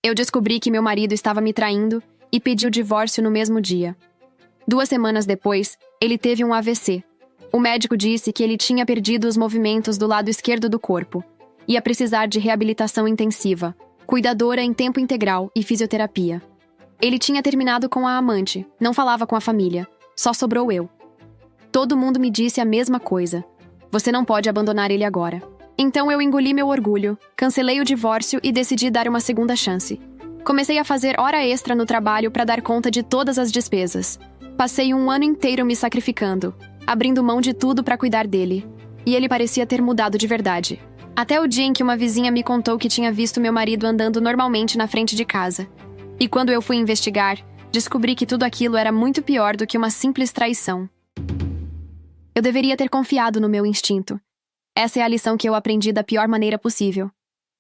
Eu descobri que meu marido estava me traindo e pedi o divórcio no mesmo dia. 2 semanas depois, ele teve um AVC. O médico disse que ele tinha perdido os movimentos do lado esquerdo do corpo. Ia precisar de reabilitação intensiva, cuidadora em tempo integral e fisioterapia. Ele tinha terminado com a amante, não falava com a família, só sobrou eu. Todo mundo me disse a mesma coisa. Você não pode abandonar ele agora. Então eu engoli meu orgulho, cancelei o divórcio e decidi dar uma segunda chance. Comecei a fazer hora extra no trabalho para dar conta de todas as despesas. Passei um ano inteiro me sacrificando, abrindo mão de tudo para cuidar dele. E ele parecia ter mudado de verdade. Até o dia em que uma vizinha me contou que tinha visto meu marido andando normalmente na frente de casa. E quando eu fui investigar, descobri que tudo aquilo era muito pior do que uma simples traição. Eu deveria ter confiado no meu instinto. Essa é a lição que eu aprendi da pior maneira possível.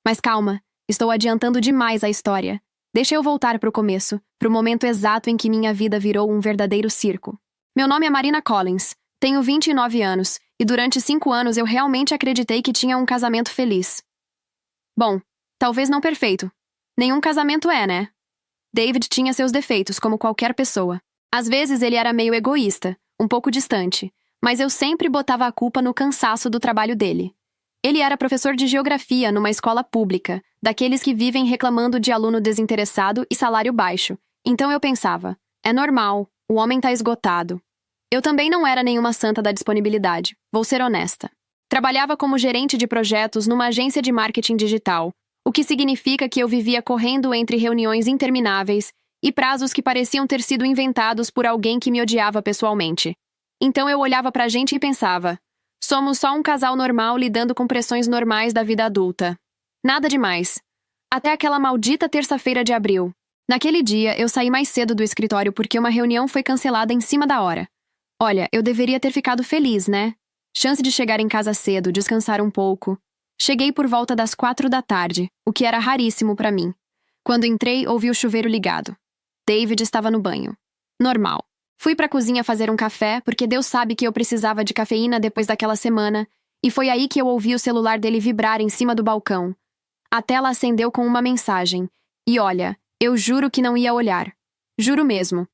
Mas calma, estou adiantando demais a história. Deixa eu voltar para o começo, para o momento exato em que minha vida virou um verdadeiro circo. Meu nome é Marina Collins, tenho 29 anos, e durante 5 anos eu realmente acreditei que tinha um casamento feliz. Bom, talvez não perfeito. Nenhum casamento é, né? David tinha seus defeitos, como qualquer pessoa. Às vezes ele era meio egoísta, um pouco distante, mas eu sempre botava a culpa no cansaço do trabalho dele. Ele era professor de geografia numa escola pública, daqueles que vivem reclamando de aluno desinteressado e salário baixo. Então eu pensava, é normal, o homem tá esgotado. Eu também não era nenhuma santa da disponibilidade, vou ser honesta. Trabalhava como gerente de projetos numa agência de marketing digital, o que significa que eu vivia correndo entre reuniões intermináveis e prazos que pareciam ter sido inventados por alguém que me odiava pessoalmente. Então eu olhava pra gente e pensava, somos só um casal normal lidando com pressões normais da vida adulta. Nada demais. Até aquela maldita terça-feira de abril. Naquele dia, eu saí mais cedo do escritório porque uma reunião foi cancelada em cima da hora. Olha, eu deveria ter ficado feliz, né? Chance de chegar em casa cedo, descansar um pouco. Cheguei por volta das 4 da tarde, o que era raríssimo pra mim. Quando entrei, ouvi o chuveiro ligado. David estava no banho. Normal. Fui pra cozinha fazer um café, porque Deus sabe que eu precisava de cafeína depois daquela semana, e foi aí que eu ouvi o celular dele vibrar em cima do balcão. A tela acendeu com uma mensagem. E olha, eu juro que não ia olhar. Juro mesmo.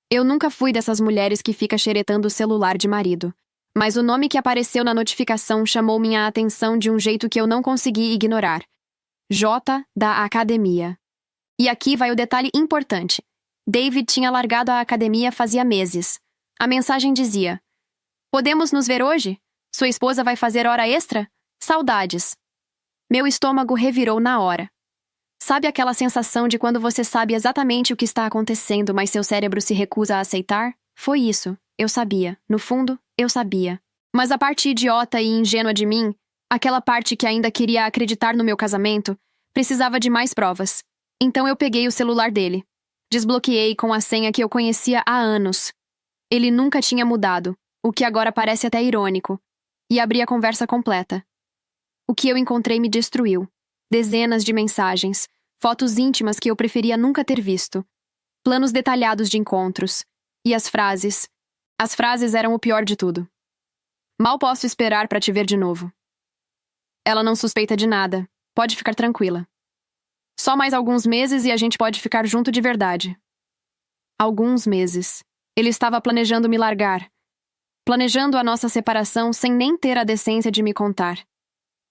Eu nunca fui dessas mulheres que fica xeretando o celular de marido. Mas o nome que apareceu na notificação chamou minha atenção de um jeito que eu não consegui ignorar. J da academia. E aqui vai o detalhe importante. David tinha largado a academia fazia meses. A mensagem dizia: podemos nos ver hoje? Sua esposa vai fazer hora extra? Saudades. Meu estômago revirou na hora. Sabe aquela sensação de quando você sabe exatamente o que está acontecendo, mas seu cérebro se recusa a aceitar? Foi isso. Eu sabia. No fundo, eu sabia. Mas a parte idiota e ingênua de mim, aquela parte que ainda queria acreditar no meu casamento, precisava de mais provas. Então eu peguei o celular dele. Desbloqueei com a senha que eu conhecia há anos. Ele nunca tinha mudado, o que agora parece até irônico. E abri a conversa completa. O que eu encontrei me destruiu. Dezenas de mensagens, fotos íntimas que eu preferia nunca ter visto, planos detalhados de encontros. E as frases. As frases eram o pior de tudo. Mal posso esperar para te ver de novo. Ela não suspeita de nada. Pode ficar tranquila. Só mais alguns meses e a gente pode ficar junto de verdade. Alguns meses. Ele estava planejando me largar. Planejando a nossa separação sem nem ter a decência de me contar.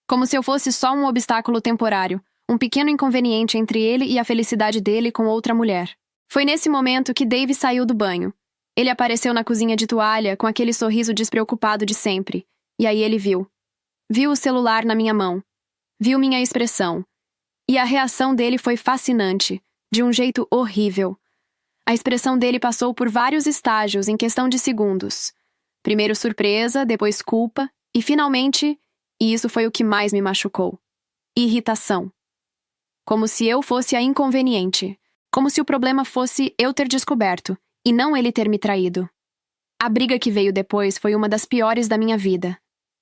Como se eu fosse só um obstáculo temporário, um pequeno inconveniente entre ele e a felicidade dele com outra mulher. Foi nesse momento que Dave saiu do banho. Ele apareceu na cozinha de toalha com aquele sorriso despreocupado de sempre. E aí ele viu. Viu o celular na minha mão. Viu minha expressão. E a reação dele foi fascinante, de um jeito horrível. A expressão dele passou por vários estágios em questão de segundos. Primeiro surpresa, depois culpa, e finalmente, e isso foi o que mais me machucou, irritação. Como se eu fosse a inconveniente. Como se o problema fosse eu ter descoberto, e não ele ter me traído. A briga que veio depois foi uma das piores da minha vida.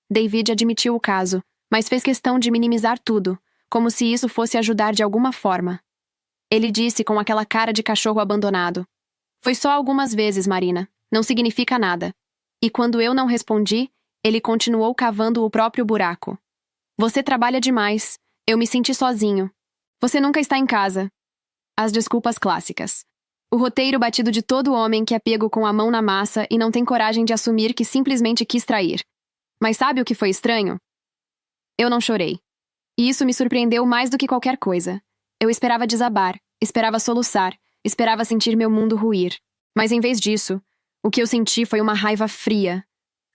David admitiu o caso, mas fez questão de minimizar tudo, como se isso fosse ajudar de alguma forma. Ele disse com aquela cara de cachorro abandonado: foi só algumas vezes, Marina, não significa nada. E quando eu não respondi, ele continuou cavando o próprio buraco. Você trabalha demais. Eu me senti sozinho. Você nunca está em casa. as desculpas clássicas. O roteiro batido de todo homem que é pego com a mão na massa e não tem coragem de assumir que simplesmente quis trair. Mas sabe o que foi estranho? Eu não chorei. E isso me surpreendeu mais do que qualquer coisa. Eu esperava desabar, esperava soluçar, esperava sentir meu mundo ruir. Mas em vez disso, o que eu senti foi uma raiva fria,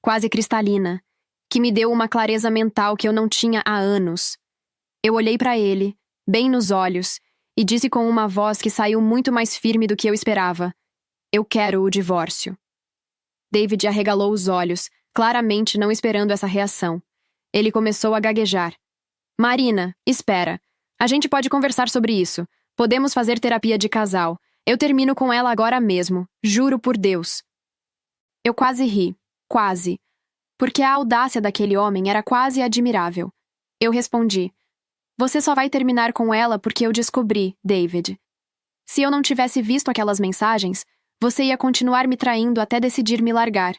quase cristalina, que me deu uma clareza mental que eu não tinha há anos. Eu olhei para ele, bem nos olhos, e disse com uma voz que saiu muito mais firme do que eu esperava: eu quero o divórcio. David arregalou os olhos, claramente não esperando essa reação. Ele começou a gaguejar. Marina, espera. A gente pode conversar sobre isso. Podemos fazer terapia de casal. Eu termino com ela agora mesmo. Juro por Deus. Eu quase ri. Quase. Porque a audácia daquele homem era quase admirável. Eu respondi: você só vai terminar com ela porque eu descobri, David. Se eu não tivesse visto aquelas mensagens, você ia continuar me traindo até decidir me largar.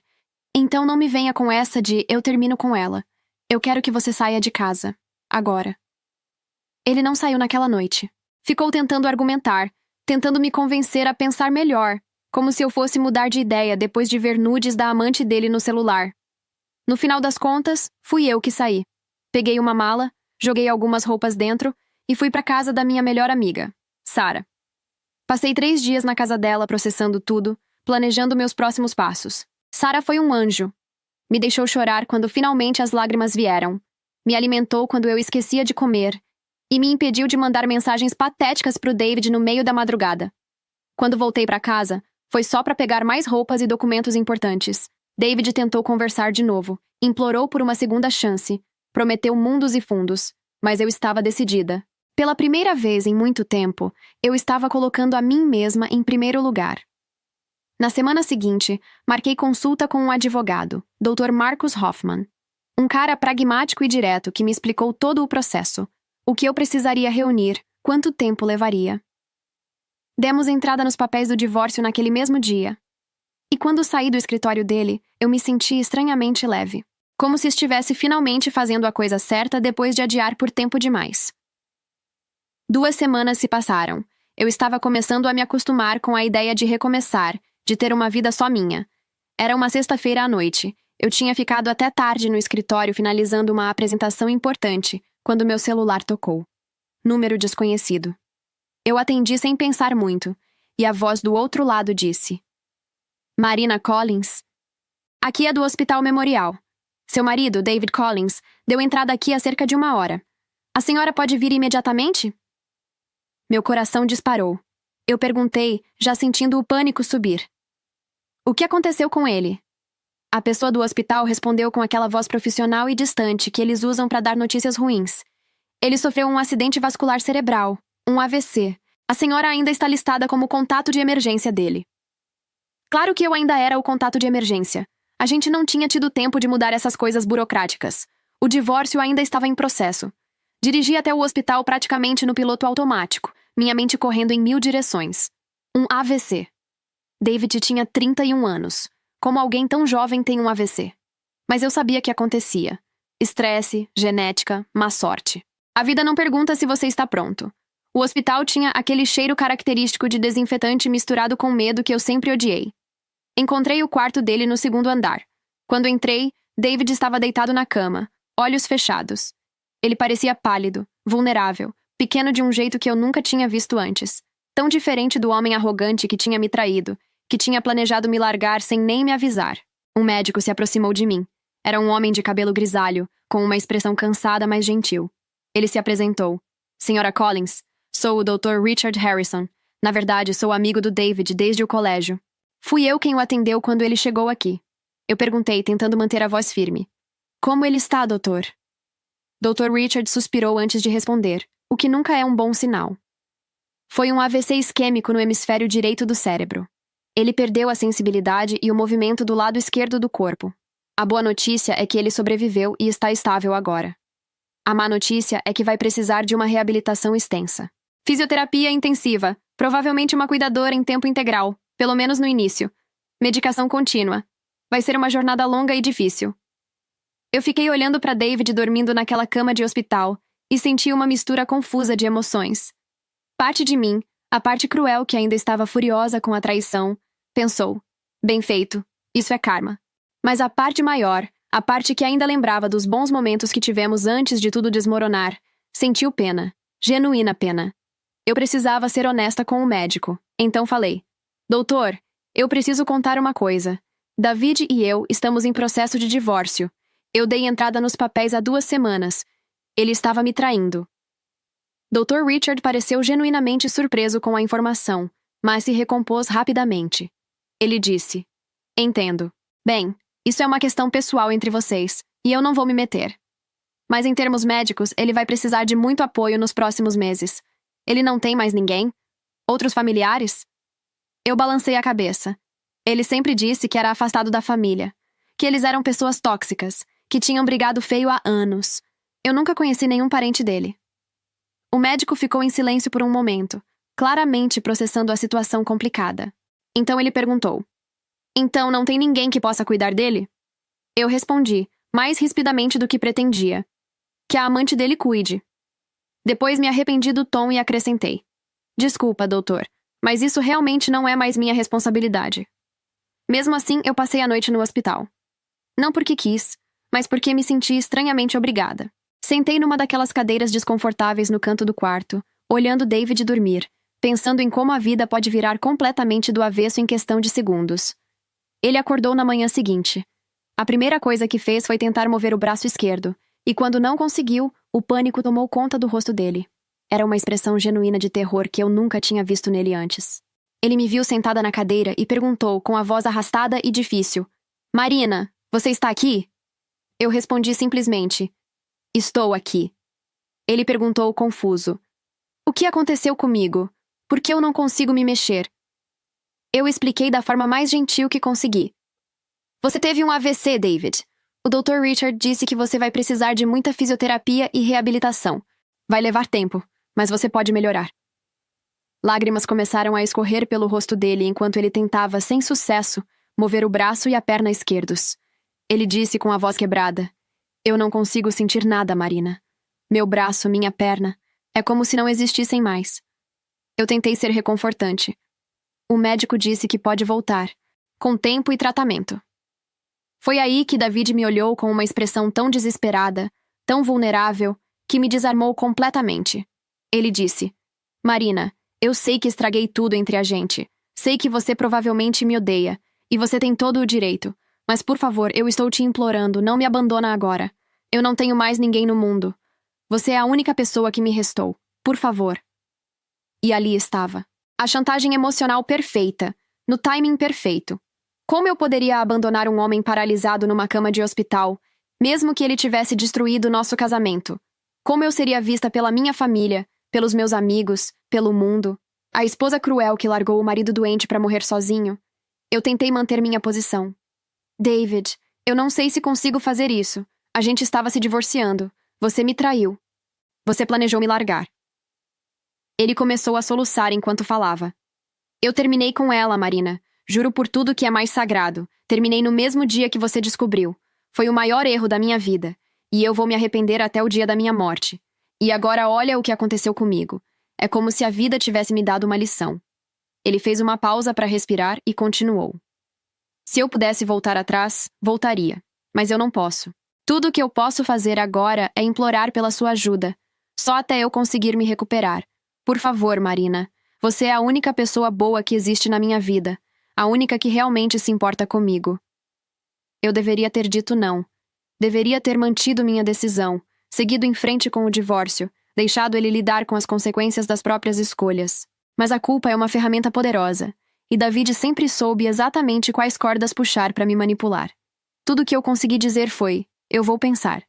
Então não me venha com essa de eu termino com ela. Eu quero que você saia de casa. Agora. Ele não saiu naquela noite. Ficou tentando argumentar, tentando me convencer a pensar melhor, como se eu fosse mudar de ideia depois de ver nudes da amante dele no celular. No final das contas, fui eu que saí. Peguei uma mala, joguei algumas roupas dentro e fui para casa da minha melhor amiga, Sarah. Passei 3 dias na casa dela processando tudo, planejando meus próximos passos. Sarah foi um anjo. Me deixou chorar quando finalmente as lágrimas vieram. Me alimentou quando eu esquecia de comer e me impediu de mandar mensagens patéticas pro David no meio da madrugada. Quando voltei para casa, foi só para pegar mais roupas e documentos importantes. David tentou conversar de novo, implorou por uma segunda chance, prometeu mundos e fundos, mas eu estava decidida. Pela primeira vez em muito tempo, eu estava colocando a mim mesma em primeiro lugar. Na semana seguinte, marquei consulta com um advogado, Dr. Marcus Hoffman. Um cara pragmático e direto que me explicou todo o processo, o que eu precisaria reunir, quanto tempo levaria. Demos entrada nos papéis do divórcio naquele mesmo dia. E quando saí do escritório dele, eu me senti estranhamente leve. Como se estivesse finalmente fazendo a coisa certa depois de adiar por tempo demais. 2 semanas se passaram. Eu estava começando a me acostumar com a ideia de recomeçar, de ter uma vida só minha. Era uma sexta-feira à noite. Eu tinha ficado até tarde no escritório finalizando uma apresentação importante, quando meu celular tocou. Número desconhecido. Eu atendi sem pensar muito, e a voz do outro lado disse: Marina Collins? Aqui é do Hospital Memorial. Seu marido, David Collins, deu entrada aqui há cerca de 1 hora. A senhora pode vir imediatamente? Meu coração disparou. Eu perguntei, já sentindo o pânico subir: o que aconteceu com ele? A pessoa do hospital respondeu com aquela voz profissional e distante que eles usam para dar notícias ruins. Ele sofreu um acidente vascular cerebral, um AVC. A senhora ainda está listada como contato de emergência dele. Claro que eu ainda era o contato de emergência. A gente não tinha tido tempo de mudar essas coisas burocráticas. O divórcio ainda estava em processo. Dirigi até o hospital praticamente no piloto automático, minha mente correndo em 1000 direções. Um AVC. David tinha 31 anos. Como alguém tão jovem tem um AVC? Mas eu sabia que acontecia. Estresse, genética, má sorte. A vida não pergunta se você está pronto. O hospital tinha aquele cheiro característico de desinfetante misturado com medo que eu sempre odiei. Encontrei o quarto dele no 2º andar. Quando entrei, David estava deitado na cama, olhos fechados. Ele parecia pálido, vulnerável, pequeno de um jeito que eu nunca tinha visto antes. Tão diferente do homem arrogante que tinha me traído, que tinha planejado me largar sem nem me avisar. Um médico se aproximou de mim. Era um homem de cabelo grisalho, com uma expressão cansada, mas gentil. Ele se apresentou. Senhora Collins, sou o Dr. Richard Harrison. Na verdade, sou amigo do David desde o colégio. Fui eu quem o atendeu quando ele chegou aqui. Eu perguntei, tentando manter a voz firme: como ele está, doutor? Dr. Richard suspirou antes de responder, o que nunca é um bom sinal. Foi um AVC isquêmico no hemisfério direito do cérebro. Ele perdeu a sensibilidade e o movimento do lado esquerdo do corpo. A boa notícia é que ele sobreviveu e está estável agora. A má notícia é que vai precisar de uma reabilitação extensa. Fisioterapia intensiva, provavelmente uma cuidadora em tempo integral, pelo menos no início. Medicação contínua. Vai ser uma jornada longa e difícil. Eu fiquei olhando para David dormindo naquela cama de hospital e senti uma mistura confusa de emoções. Parte de mim, A parte cruel, que ainda estava furiosa com a traição, pensou: bem feito, isso é karma. Mas a parte maior, a parte que ainda lembrava dos bons momentos que tivemos antes de tudo desmoronar, sentiu pena, genuína pena. Eu precisava ser honesta com o médico, então falei: doutor, eu preciso contar uma coisa. David e eu estamos em processo de divórcio. Eu dei entrada nos papéis há 2 semanas. Ele estava me traindo. Dr. Richard pareceu genuinamente surpreso com a informação, mas se recompôs rapidamente. Ele disse: entendo. Bem, isso é uma questão pessoal entre vocês, e eu não vou me meter. Mas em termos médicos, ele vai precisar de muito apoio nos próximos meses. Ele não tem mais ninguém? Outros familiares? Eu balancei a cabeça. Ele sempre disse que era afastado da família, que eles eram pessoas tóxicas, que tinham brigado feio há anos. Eu nunca conheci nenhum parente dele. O médico ficou em silêncio por um momento, claramente processando a situação complicada. Então ele perguntou: então não tem ninguém que possa cuidar dele? Eu respondi, mais rispidamente do que pretendia: que a amante dele cuide. Depois me arrependi do tom e acrescentei: desculpa, doutor, mas isso realmente não é mais minha responsabilidade. Mesmo assim, eu passei a noite no hospital. Não porque quis, mas porque me senti estranhamente obrigada. Sentei numa daquelas cadeiras desconfortáveis no canto do quarto, olhando David dormir, pensando em como a vida pode virar completamente do avesso em questão de segundos. Ele acordou na manhã seguinte. A primeira coisa que fez foi tentar mover o braço esquerdo, e quando não conseguiu, o pânico tomou conta do rosto dele. Era uma expressão genuína de terror que eu nunca tinha visto nele antes. Ele me viu sentada na cadeira e perguntou com a voz arrastada e difícil: Marina, você está aqui? Eu respondi simplesmente: estou aqui. Ele perguntou confuso: o que aconteceu comigo? Por que eu não consigo me mexer? Eu expliquei da forma mais gentil que consegui. Você teve um AVC, David. O Dr. Richard disse que você vai precisar de muita fisioterapia e reabilitação. Vai levar tempo, mas você pode melhorar. Lágrimas começaram a escorrer pelo rosto dele enquanto ele tentava, sem sucesso, mover o braço e a perna esquerdos. Ele disse com a voz quebrada: eu não consigo sentir nada, Marina. Meu braço, minha perna, é como se não existissem mais. Eu tentei ser reconfortante. O médico disse que pode voltar, com tempo e tratamento. Foi aí que David me olhou com uma expressão tão desesperada, tão vulnerável, que me desarmou completamente. Ele disse: Marina, eu sei que estraguei tudo entre a gente. Sei que você provavelmente me odeia, e você tem todo o direito. Mas, por favor, eu estou te implorando, não me abandona agora. Eu não tenho mais ninguém no mundo. Você é a única pessoa que me restou. Por favor. E ali estava. A chantagem emocional perfeita, no timing perfeito. Como eu poderia abandonar um homem paralisado numa cama de hospital, mesmo que ele tivesse destruído nosso casamento? Como eu seria vista pela minha família, pelos meus amigos, pelo mundo? A esposa cruel que largou o marido doente para morrer sozinho? Eu tentei manter minha posição. David, eu não sei se consigo fazer isso. A gente estava se divorciando. Você me traiu. Você planejou me largar. Ele começou a soluçar enquanto falava. Eu terminei com ela, Marina. Juro por tudo que é mais sagrado. Terminei no mesmo dia que você descobriu. Foi o maior erro da minha vida. E eu vou me arrepender até o dia da minha morte. E agora olha o que aconteceu comigo. É como se a vida tivesse me dado uma lição. Ele fez uma pausa para respirar e continuou. Se eu pudesse voltar atrás, voltaria. Mas eu não posso. Tudo o que eu posso fazer agora é implorar pela sua ajuda. Só até eu conseguir me recuperar. Por favor, Marina. Você é a única pessoa boa que existe na minha vida. A única que realmente se importa comigo. Eu deveria ter dito não. Deveria ter mantido minha decisão, seguido em frente com o divórcio, deixado ele lidar com as consequências das próprias escolhas. Mas a culpa é uma ferramenta poderosa, e David sempre soube exatamente quais cordas puxar para me manipular. Tudo que eu consegui dizer foi: eu vou pensar.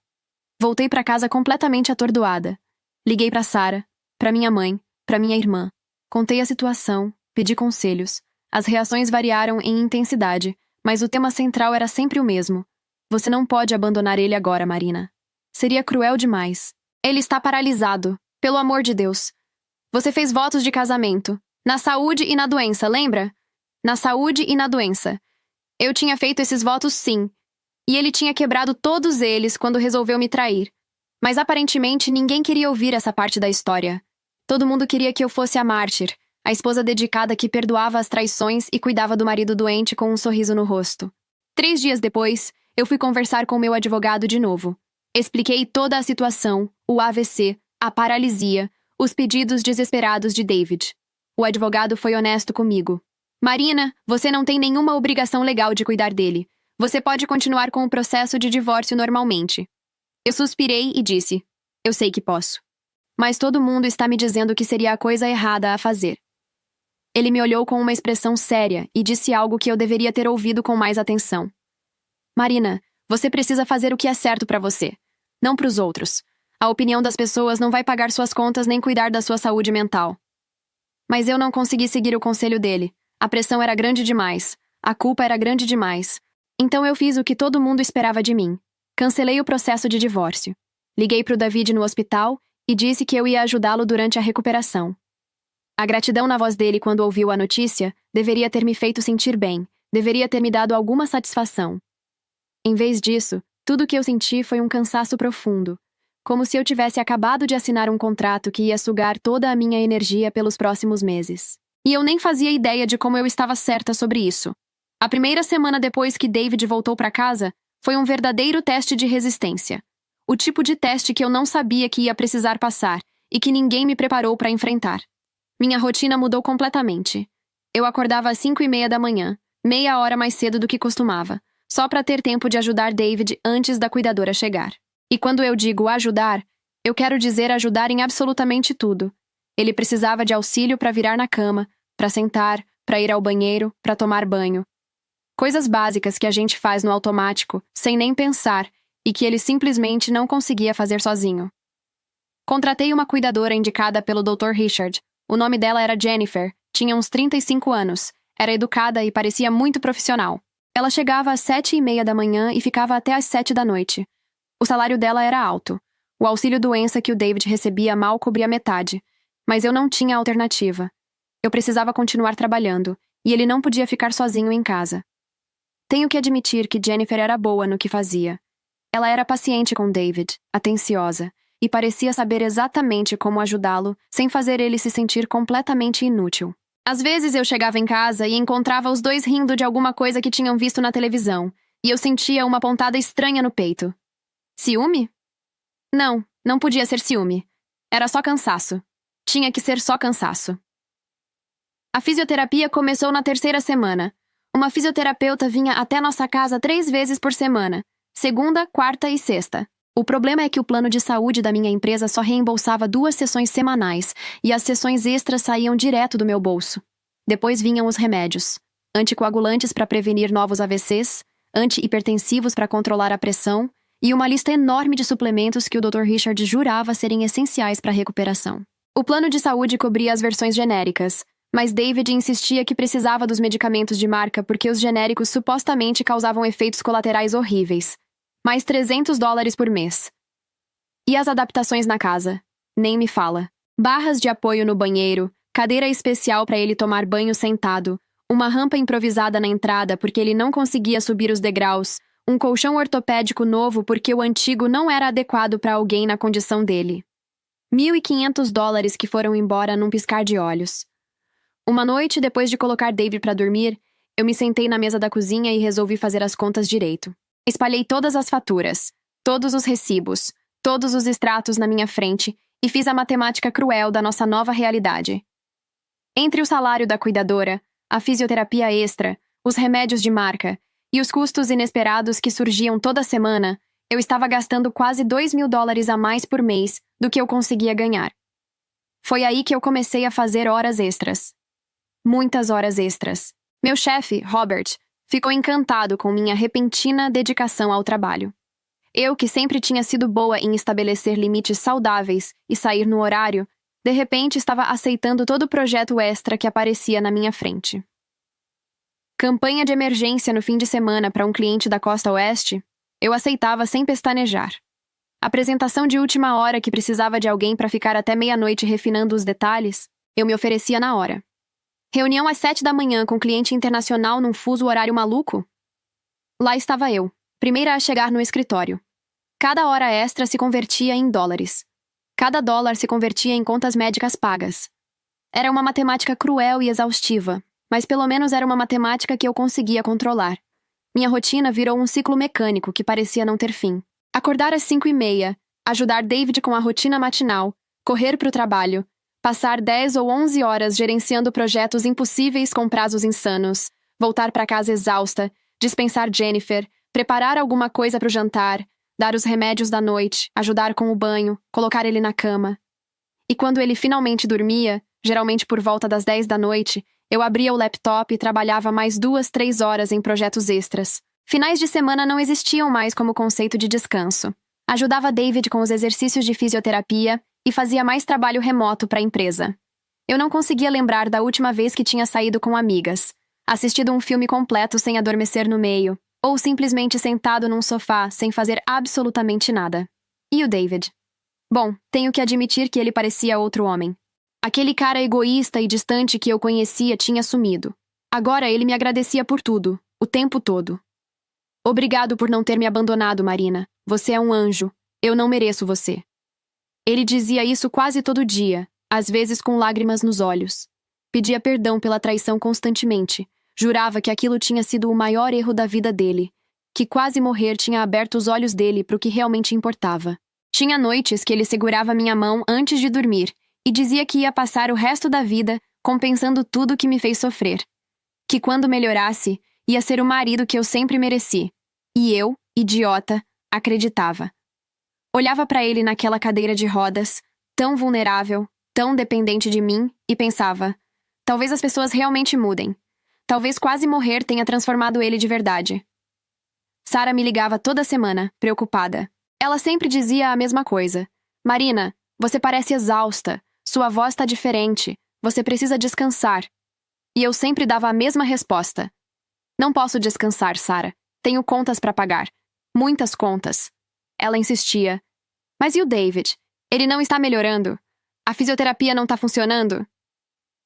Voltei para casa completamente atordoada. Liguei para Sarah, para minha mãe, para minha irmã. Contei a situação, pedi conselhos. As reações variaram em intensidade, mas o tema central era sempre o mesmo. Você não pode abandonar ele agora, Marina. Seria cruel demais. Ele está paralisado. Pelo amor de Deus. Você fez votos de casamento. Na saúde e na doença, lembra? Na saúde e na doença. Eu tinha feito esses votos, sim. E ele tinha quebrado todos eles quando resolveu me trair. Mas aparentemente ninguém queria ouvir essa parte da história. Todo mundo queria que eu fosse a mártir, a esposa dedicada que perdoava as traições e cuidava do marido doente com um sorriso no rosto. 3 dias depois, eu fui conversar com meu advogado de novo. Expliquei toda a situação, o AVC, a paralisia, os pedidos desesperados de David. O advogado foi honesto comigo. Marina, você não tem nenhuma obrigação legal de cuidar dele. Você pode continuar com o processo de divórcio normalmente. Eu suspirei e disse, eu sei que posso. Mas todo mundo está me dizendo que seria a coisa errada a fazer. Ele me olhou com uma expressão séria e disse algo que eu deveria ter ouvido com mais atenção. Marina, você precisa fazer o que é certo para você, não para os outros. A opinião das pessoas não vai pagar suas contas nem cuidar da sua saúde mental. Mas eu não consegui seguir o conselho dele. A pressão era grande demais. A culpa era grande demais. Então eu fiz o que todo mundo esperava de mim. Cancelei o processo de divórcio. Liguei para o David no hospital e disse que eu ia ajudá-lo durante a recuperação. A gratidão na voz dele quando ouviu a notícia deveria ter me feito sentir bem, deveria ter me dado alguma satisfação. Em vez disso, tudo o que eu senti foi um cansaço profundo, como se eu tivesse acabado de assinar um contrato que ia sugar toda a minha energia pelos próximos meses. E eu nem fazia ideia de como eu estava certa sobre isso. A primeira semana depois que David voltou para casa foi um verdadeiro teste de resistência. O tipo de teste que eu não sabia que ia precisar passar e que ninguém me preparou para enfrentar. Minha rotina mudou completamente. Eu acordava às 5:30 da manhã, meia hora mais cedo do que costumava, só para ter tempo de ajudar David antes da cuidadora chegar. E quando eu digo ajudar, eu quero dizer ajudar em absolutamente tudo. Ele precisava de auxílio para virar na cama, para sentar, para ir ao banheiro, para tomar banho. Coisas básicas que a gente faz no automático, sem nem pensar, e que ele simplesmente não conseguia fazer sozinho. Contratei uma cuidadora indicada pelo Dr. Richard. O nome dela era Jennifer, tinha uns 35 anos, era educada e parecia muito profissional. Ela chegava às 7:30 da manhã e ficava até às 7 da noite. O salário dela era alto. O auxílio-doença que o David recebia mal cobria metade, mas eu não tinha alternativa. Eu precisava continuar trabalhando, e ele não podia ficar sozinho em casa. Tenho que admitir que Jennifer era boa no que fazia. Ela era paciente com David, atenciosa, e parecia saber exatamente como ajudá-lo sem fazer ele se sentir completamente inútil. Às vezes eu chegava em casa e encontrava os dois rindo de alguma coisa que tinham visto na televisão, e eu sentia uma pontada estranha no peito. Ciúme? Não, não podia ser ciúme. Era só cansaço. Tinha que ser só cansaço. A fisioterapia começou na 3ª semana. Uma fisioterapeuta vinha até nossa casa 3 vezes por semana, segunda, quarta e sexta. O problema é que o plano de saúde da minha empresa só reembolsava 2 sessões semanais e as sessões extras saíam direto do meu bolso. Depois vinham os remédios. Anticoagulantes para prevenir novos AVCs, antihipertensivos para controlar a pressão e uma lista enorme de suplementos que o Dr. Richard jurava serem essenciais para a recuperação. O plano de saúde cobria as versões genéricas, mas David insistia que precisava dos medicamentos de marca porque os genéricos supostamente causavam efeitos colaterais horríveis. Mais $300 por mês. E as adaptações na casa? Nem me fala. Barras de apoio no banheiro, cadeira especial para ele tomar banho sentado, uma rampa improvisada na entrada porque ele não conseguia subir os degraus, um colchão ortopédico novo porque o antigo não era adequado para alguém na condição dele. $1.500 que foram embora num piscar de olhos. Uma noite, depois de colocar David para dormir, eu me sentei na mesa da cozinha e resolvi fazer as contas direito. Espalhei todas as faturas, todos os recibos, todos os extratos na minha frente e fiz a matemática cruel da nossa nova realidade. Entre o salário da cuidadora, a fisioterapia extra, os remédios de marca e os custos inesperados que surgiam toda semana, eu estava gastando quase $2.000 a mais por mês do que eu conseguia ganhar. Foi aí que eu comecei a fazer horas extras. Muitas horas extras. Meu chefe, Robert, ficou encantado com minha repentina dedicação ao trabalho. Eu, que sempre tinha sido boa em estabelecer limites saudáveis e sair no horário, de repente estava aceitando todo o projeto extra que aparecia na minha frente. Campanha de emergência no fim de semana para um cliente da Costa Oeste? Eu aceitava sem pestanejar. Apresentação de última hora que precisava de alguém para ficar até meia-noite refinando os detalhes? Eu me oferecia na hora. Reunião às 7 da manhã com cliente internacional num fuso horário maluco? Lá estava eu, primeira a chegar no escritório. Cada hora extra se convertia em dólares. Cada dólar se convertia em contas médicas pagas. Era uma matemática cruel e exaustiva, mas pelo menos era uma matemática que eu conseguia controlar. Minha rotina virou um ciclo mecânico que parecia não ter fim. Acordar às 5h30, ajudar David com a rotina matinal, correr para o trabalho, passar 10 ou 11 horas gerenciando projetos impossíveis com prazos insanos, voltar para casa exausta, dispensar Jennifer, preparar alguma coisa para o jantar, dar os remédios da noite, ajudar com o banho, colocar ele na cama. E quando ele finalmente dormia, geralmente por volta das 10 da noite, eu abria o laptop e trabalhava mais 2, 3 horas em projetos extras. Finais de semana não existiam mais como conceito de descanso. Ajudava David com os exercícios de fisioterapia e fazia mais trabalho remoto para a empresa. Eu não conseguia lembrar da última vez que tinha saído com amigas, assistido um filme completo sem adormecer no meio, ou simplesmente sentado num sofá sem fazer absolutamente nada. E o David? Bom, tenho que admitir que ele parecia outro homem. Aquele cara egoísta e distante que eu conhecia tinha sumido. Agora ele me agradecia por tudo, o tempo todo. Obrigado por não ter me abandonado, Marina. Você é um anjo. Eu não mereço você. Ele dizia isso quase todo dia, às vezes com lágrimas nos olhos. Pedia perdão pela traição constantemente. Jurava que aquilo tinha sido o maior erro da vida dele, que quase morrer tinha aberto os olhos dele para o que realmente importava. Tinha noites que ele segurava minha mão antes de dormir e dizia que ia passar o resto da vida compensando tudo que me fez sofrer. Que quando melhorasse, ia ser o marido que eu sempre mereci. E eu, idiota, acreditava. Olhava para ele naquela cadeira de rodas, tão vulnerável, tão dependente de mim, e pensava: talvez as pessoas realmente mudem. Talvez quase morrer tenha transformado ele de verdade. Sarah me ligava toda semana, preocupada. Ela sempre dizia a mesma coisa. Marina, você parece exausta. Sua voz está diferente. Você precisa descansar. E eu sempre dava a mesma resposta. Não posso descansar, Sarah. Tenho contas para pagar. Muitas contas. Ela insistia. Mas e o David? Ele não está melhorando? A fisioterapia não está funcionando?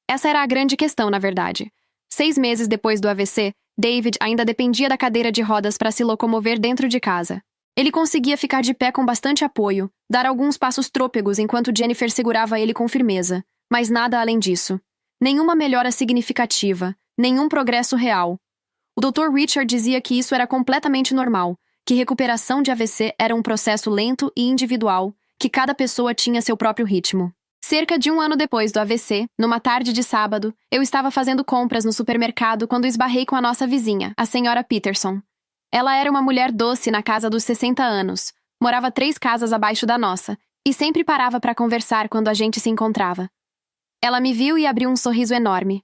Essa era a grande questão, na verdade. 6 meses depois do AVC, David ainda dependia da cadeira de rodas para se locomover dentro de casa. Ele conseguia ficar de pé com bastante apoio, dar alguns passos trôpegos enquanto Jennifer segurava ele com firmeza, mas nada além disso. Nenhuma melhora significativa, nenhum progresso real. O Dr. Richard dizia que isso era completamente normal, que recuperação de AVC era um processo lento e individual, que cada pessoa tinha seu próprio ritmo. Cerca de 1 ano depois do AVC, numa tarde de sábado, eu estava fazendo compras no supermercado quando esbarrei com a nossa vizinha, a senhora Peterson. Ela era uma mulher doce na casa dos 60 anos, morava 3 casas abaixo da nossa, e sempre parava para conversar quando a gente se encontrava. Ela me viu e abriu um sorriso enorme.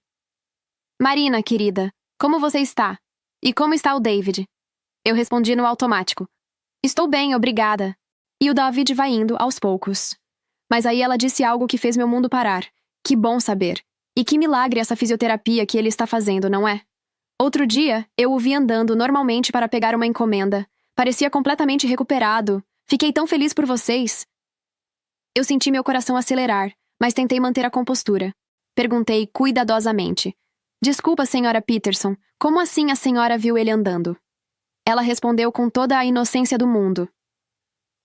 Marina, querida, como você está? E como está o David? Eu respondi no automático. Estou bem, obrigada. E o David vai indo aos poucos. Mas aí ela disse algo que fez meu mundo parar. Que bom saber. E que milagre essa fisioterapia que ele está fazendo, não é? Outro dia, eu o vi andando normalmente para pegar uma encomenda. Parecia completamente recuperado. Fiquei tão feliz por vocês. Eu senti meu coração acelerar, mas tentei manter a compostura. Perguntei cuidadosamente. Desculpa, senhora Peterson, como assim a senhora viu ele andando? Ela respondeu com toda a inocência do mundo.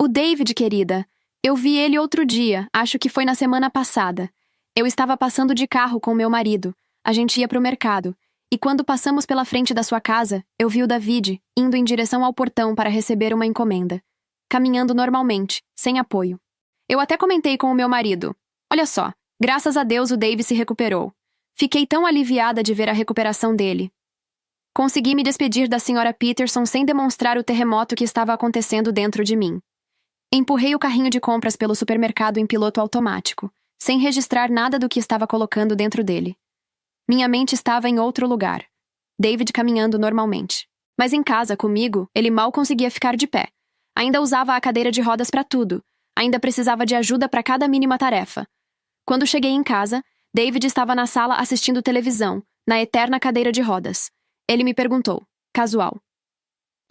O David, querida. Eu vi ele outro dia, acho que foi na semana passada. Eu estava passando de carro com meu marido. A gente ia para o mercado. E quando passamos pela frente da sua casa, eu vi o David indo em direção ao portão para receber uma encomenda. Caminhando normalmente, sem apoio. Eu até comentei com o meu marido. Olha só, graças a Deus o David se recuperou. Fiquei tão aliviada de ver a recuperação dele. Consegui me despedir da senhora Peterson sem demonstrar o terremoto que estava acontecendo dentro de mim. Empurrei o carrinho de compras pelo supermercado em piloto automático, sem registrar nada do que estava colocando dentro dele. Minha mente estava em outro lugar. David caminhando normalmente. Mas em casa, comigo, ele mal conseguia ficar de pé. Ainda usava a cadeira de rodas para tudo. Ainda precisava de ajuda para cada mínima tarefa. Quando cheguei em casa, David estava na sala assistindo televisão, na eterna cadeira de rodas. Ele me perguntou, casual.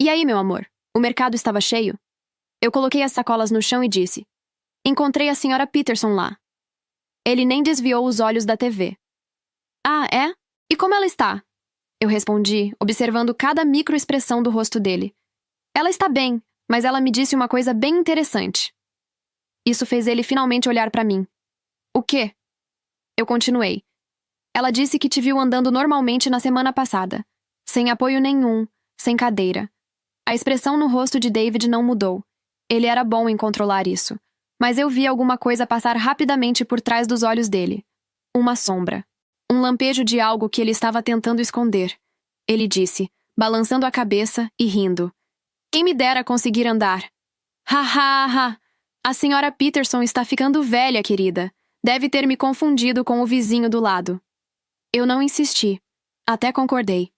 E aí, meu amor, o mercado estava cheio? Eu coloquei as sacolas no chão e disse. Encontrei a senhora Peterson lá. Ele nem desviou os olhos da TV. Ah, é? E como ela está? Eu respondi, observando cada microexpressão do rosto dele. Ela está bem, mas ela me disse uma coisa bem interessante. Isso fez ele finalmente olhar para mim. O quê? Eu continuei. Ela disse que te viu andando normalmente na semana passada. Sem apoio nenhum, sem cadeira. A expressão no rosto de David não mudou. Ele era bom em controlar isso. Mas eu vi alguma coisa passar rapidamente por trás dos olhos dele. Uma sombra. Um lampejo de algo que ele estava tentando esconder. Ele disse, balançando a cabeça e rindo. Quem me dera conseguir andar. Ha ha ha! A senhora Peterson está ficando velha, querida. Deve ter me confundido com o vizinho do lado. Eu não insisti. Até concordei.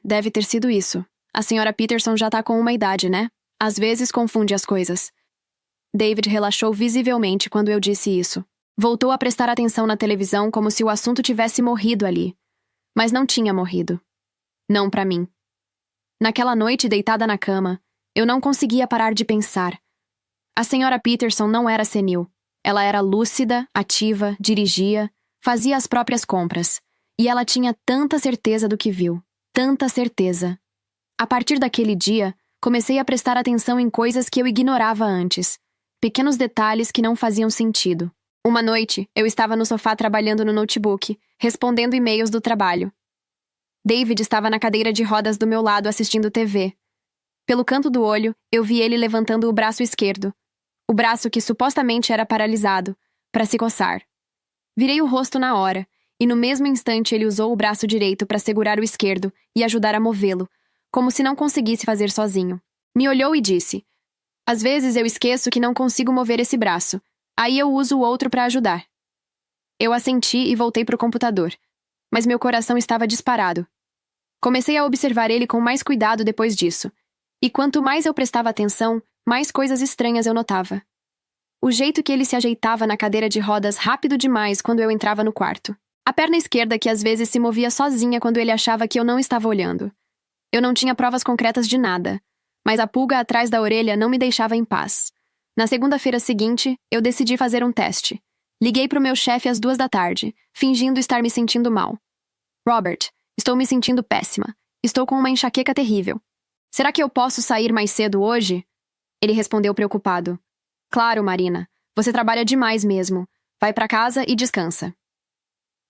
Deve ter sido isso. A senhora Peterson já tá com uma idade, né? Às vezes confunde as coisas. David relaxou visivelmente quando eu disse isso. Voltou a prestar atenção na televisão como se o assunto tivesse morrido ali. Mas não tinha morrido. Não pra mim. Naquela noite, deitada na cama, eu não conseguia parar de pensar. A senhora Peterson não era senil. Ela era lúcida, ativa, dirigia, fazia as próprias compras. E ela tinha tanta certeza do que viu. Tanta certeza. A partir daquele dia, comecei a prestar atenção em coisas que eu ignorava antes. Pequenos detalhes que não faziam sentido. Uma noite, eu estava no sofá trabalhando no notebook, respondendo e-mails do trabalho. David estava na cadeira de rodas do meu lado assistindo TV. Pelo canto do olho, eu vi ele levantando o braço esquerdo. O braço que supostamente era paralisado, para se coçar. Virei o rosto na hora, e no mesmo instante ele usou o braço direito para segurar o esquerdo e ajudar a movê-lo, como se não conseguisse fazer sozinho. Me olhou e disse, às vezes eu esqueço que não consigo mover esse braço. Aí eu uso o outro para ajudar. Eu assenti e voltei para o computador. Mas meu coração estava disparado. Comecei a observar ele com mais cuidado depois disso. E quanto mais eu prestava atenção, mais coisas estranhas eu notava. O jeito que ele se ajeitava na cadeira de rodas rápido demais quando eu entrava no quarto. A perna esquerda que às vezes se movia sozinha quando ele achava que eu não estava olhando. Eu não tinha provas concretas de nada. Mas a pulga atrás da orelha não me deixava em paz. Na segunda-feira seguinte, eu decidi fazer um teste. Liguei para o meu chefe às 2 da tarde, fingindo estar me sentindo mal. Robert, estou me sentindo péssima. Estou com uma enxaqueca terrível. Será que eu posso sair mais cedo hoje? Ele respondeu preocupado. Claro, Marina. Você trabalha demais mesmo. Vai para casa e descansa.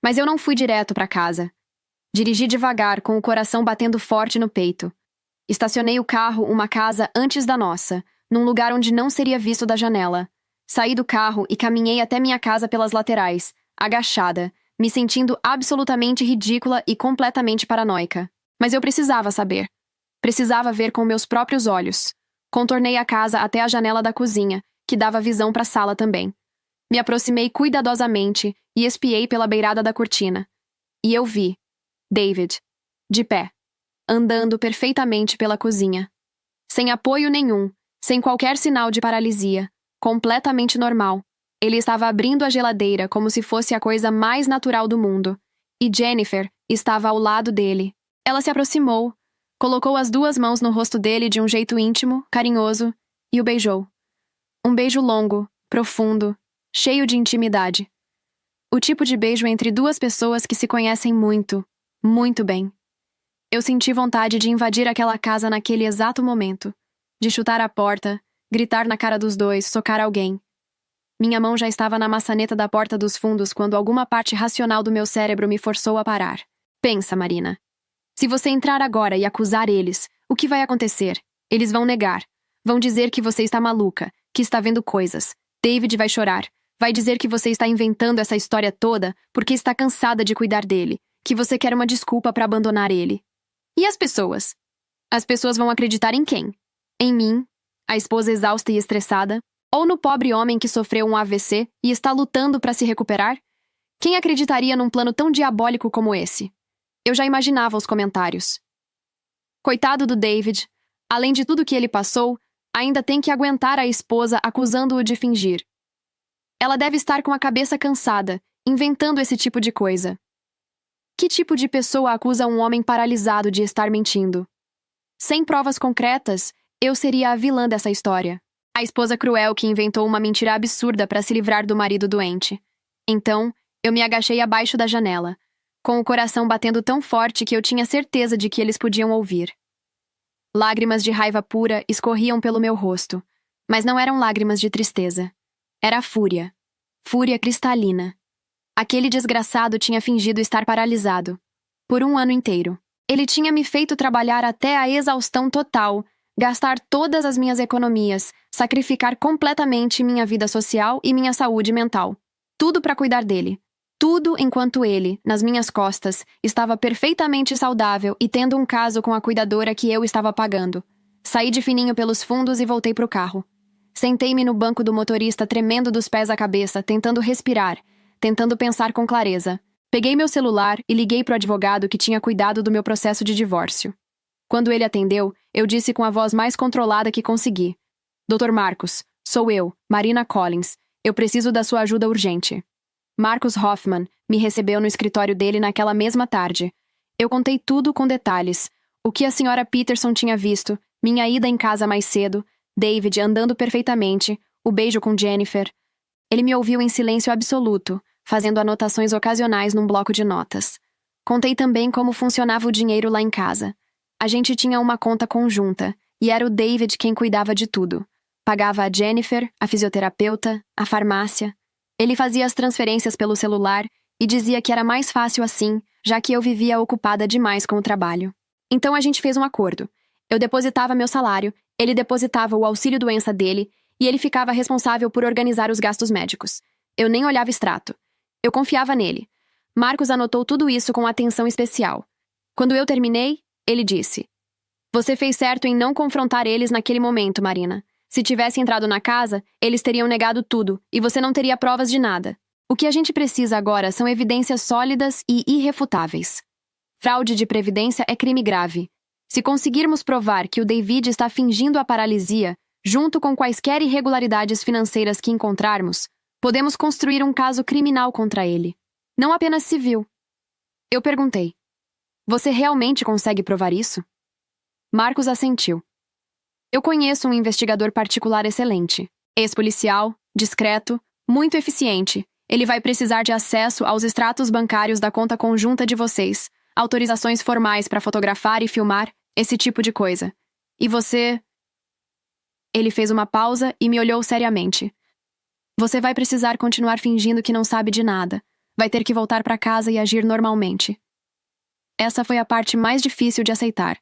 Mas eu não fui direto para casa. Dirigi devagar, com o coração batendo forte no peito. Estacionei o carro uma casa antes da nossa, num lugar onde não seria visto da janela. Saí do carro e caminhei até minha casa pelas laterais, agachada, me sentindo absolutamente ridícula e completamente paranoica. Mas eu precisava saber. Precisava ver com meus próprios olhos. Contornei a casa até a janela da cozinha, que dava visão para a sala também. Me aproximei cuidadosamente e espiei pela beirada da cortina. E eu vi David, de pé, andando perfeitamente pela cozinha. Sem apoio nenhum, sem qualquer sinal de paralisia, completamente normal. Ele estava abrindo a geladeira como se fosse a coisa mais natural do mundo. E Jennifer estava ao lado dele. Ela se aproximou, colocou as 2 mãos no rosto dele de um jeito íntimo, carinhoso, e o beijou. Um beijo longo, profundo, cheio de intimidade. O tipo de beijo entre 2 pessoas que se conhecem muito, muito bem. Eu senti vontade de invadir aquela casa naquele exato momento, de chutar a porta, gritar na cara dos 2, socar alguém. Minha mão já estava na maçaneta da porta dos fundos quando alguma parte racional do meu cérebro me forçou a parar. Pensa, Marina. Se você entrar agora e acusar eles, o que vai acontecer? Eles vão negar. Vão dizer que você está maluca, que está vendo coisas. David vai chorar. Vai dizer que você está inventando essa história toda porque está cansada de cuidar dele, que você quer uma desculpa para abandonar ele. E as pessoas? As pessoas vão acreditar em quem? Em mim, a esposa exausta e estressada? Ou no pobre homem que sofreu um AVC e está lutando para se recuperar? Quem acreditaria num plano tão diabólico como esse? Eu já imaginava os comentários. Coitado do David, além de tudo que ele passou, ainda tem que aguentar a esposa acusando-o de fingir. Ela deve estar com a cabeça cansada, inventando esse tipo de coisa. Que tipo de pessoa acusa um homem paralisado de estar mentindo? Sem provas concretas, eu seria a vilã dessa história. A esposa cruel que inventou uma mentira absurda para se livrar do marido doente. Então, eu me agachei abaixo da janela, com o coração batendo tão forte que eu tinha certeza de que eles podiam ouvir. Lágrimas de raiva pura escorriam pelo meu rosto, mas não eram lágrimas de tristeza. Era fúria. Fúria cristalina. Aquele desgraçado tinha fingido estar paralisado. Por um ano inteiro. Ele tinha me feito trabalhar até a exaustão total, gastar todas as minhas economias, sacrificar completamente minha vida social e minha saúde mental. Tudo para cuidar dele. Tudo enquanto ele, nas minhas costas, estava perfeitamente saudável e tendo um caso com a cuidadora que eu estava pagando. Saí de fininho pelos fundos e voltei pro carro. Sentei-me no banco do motorista tremendo dos pés à cabeça, tentando respirar, tentando pensar com clareza. Peguei meu celular e liguei pro advogado que tinha cuidado do meu processo de divórcio. Quando ele atendeu, eu disse com a voz mais controlada que consegui. Dr. Marcos, sou eu, Marina Collins. Eu preciso da sua ajuda urgente. Marcos Hoffman me recebeu no escritório dele naquela mesma tarde. Eu contei tudo com detalhes. O que a senhora Peterson tinha visto, minha ida em casa mais cedo, David andando perfeitamente, o beijo com Jennifer. Ele me ouviu em silêncio absoluto, fazendo anotações ocasionais num bloco de notas. Contei também como funcionava o dinheiro lá em casa. A gente tinha uma conta conjunta, e era o David quem cuidava de tudo. Pagava a Jennifer, a fisioterapeuta, a farmácia. Ele fazia as transferências pelo celular e dizia que era mais fácil assim, já que eu vivia ocupada demais com o trabalho. Então a gente fez um acordo. Eu depositava meu salário, ele depositava o auxílio-doença dele e ele ficava responsável por organizar os gastos médicos. Eu nem olhava extrato. Eu confiava nele. Marcos anotou tudo isso com atenção especial. Quando eu terminei, ele disse: Você fez certo em não confrontar eles naquele momento, Marina. Se tivesse entrado na casa, eles teriam negado tudo e você não teria provas de nada. O que a gente precisa agora são evidências sólidas e irrefutáveis. Fraude de previdência é crime grave. Se conseguirmos provar que o David está fingindo a paralisia, junto com quaisquer irregularidades financeiras que encontrarmos, podemos construir um caso criminal contra ele. Não apenas civil. Eu perguntei: Você realmente consegue provar isso? Marcos assentiu. Eu conheço um investigador particular excelente. Ex-policial, discreto, muito eficiente. Ele vai precisar de acesso aos extratos bancários da conta conjunta de vocês, autorizações formais para fotografar e filmar, esse tipo de coisa. E você... Ele fez uma pausa e me olhou seriamente. Você vai precisar continuar fingindo que não sabe de nada. Vai ter que voltar para casa e agir normalmente. Essa foi a parte mais difícil de aceitar.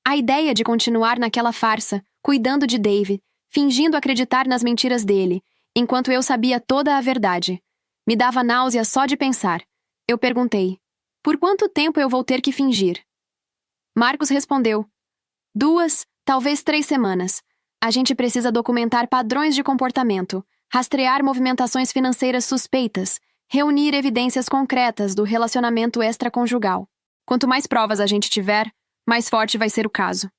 A ideia de continuar naquela farsa, cuidando de David, fingindo acreditar nas mentiras dele, enquanto eu sabia toda a verdade, me dava náusea só de pensar. Eu perguntei: Por quanto tempo eu vou ter que fingir? Marcos respondeu: 2, talvez 3 semanas. A gente precisa documentar padrões de comportamento, rastrear movimentações financeiras suspeitas, reunir evidências concretas do relacionamento extraconjugal. Quanto mais provas a gente tiver, mais forte vai ser o caso.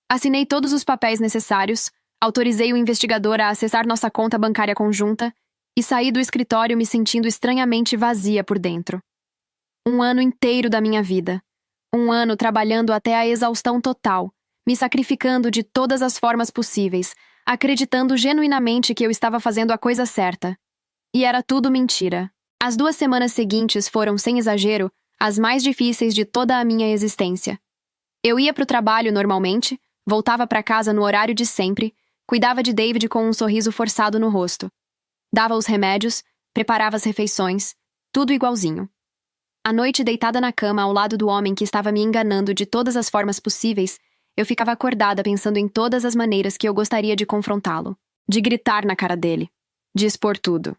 Assinei todos os papéis necessários, autorizei o investigador a acessar nossa conta bancária conjunta e saí do escritório me sentindo estranhamente vazia por dentro. Um ano inteiro da minha vida. Um ano trabalhando até a exaustão total, me sacrificando de todas as formas possíveis, acreditando genuinamente que eu estava fazendo a coisa certa. E era tudo mentira. As 2 semanas seguintes foram, sem exagero, as mais difíceis de toda a minha existência. Eu ia para o trabalho normalmente, voltava para casa no horário de sempre, cuidava de David com um sorriso forçado no rosto. Dava os remédios, preparava as refeições, tudo igualzinho. À noite, deitada na cama ao lado do homem que estava me enganando de todas as formas possíveis, eu ficava acordada pensando em todas as maneiras que eu gostaria de confrontá-lo, de gritar na cara dele, de expor tudo.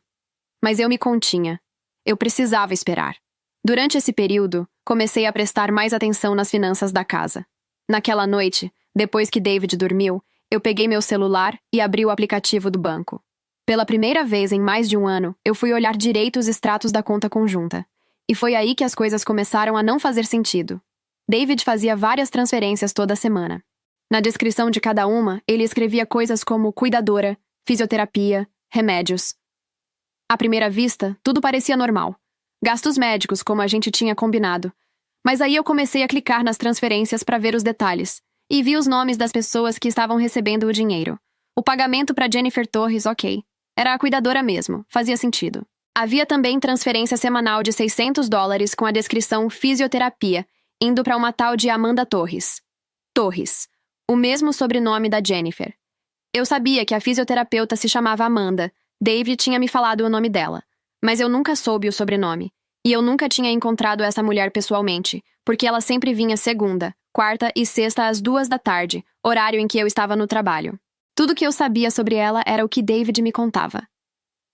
Mas eu me continha. Eu precisava esperar. Durante esse período, comecei a prestar mais atenção nas finanças da casa. Naquela noite, depois que David dormiu, eu peguei meu celular e abri o aplicativo do banco. Pela primeira vez em mais de um ano, eu fui olhar direito os extratos da conta conjunta. E foi aí que as coisas começaram a não fazer sentido. David fazia várias transferências toda semana. Na descrição de cada uma, ele escrevia coisas como cuidadora, fisioterapia, remédios. À primeira vista, tudo parecia normal. Gastos médicos, como a gente tinha combinado. Mas aí eu comecei a clicar nas transferências para ver os detalhes. E vi os nomes das pessoas que estavam recebendo o dinheiro. O pagamento para Jennifer Torres, ok. Era a cuidadora mesmo, fazia sentido. Havia também transferência semanal de $600 com a descrição fisioterapia, indo para uma tal de Amanda Torres. Torres. O mesmo sobrenome da Jennifer. Eu sabia que a fisioterapeuta se chamava Amanda. David tinha me falado o nome dela. Mas eu nunca soube o sobrenome. E eu nunca tinha encontrado essa mulher pessoalmente, porque ela sempre vinha segunda, quarta e sexta às 2 da tarde, horário em que eu estava no trabalho. Tudo que eu sabia sobre ela era o que David me contava.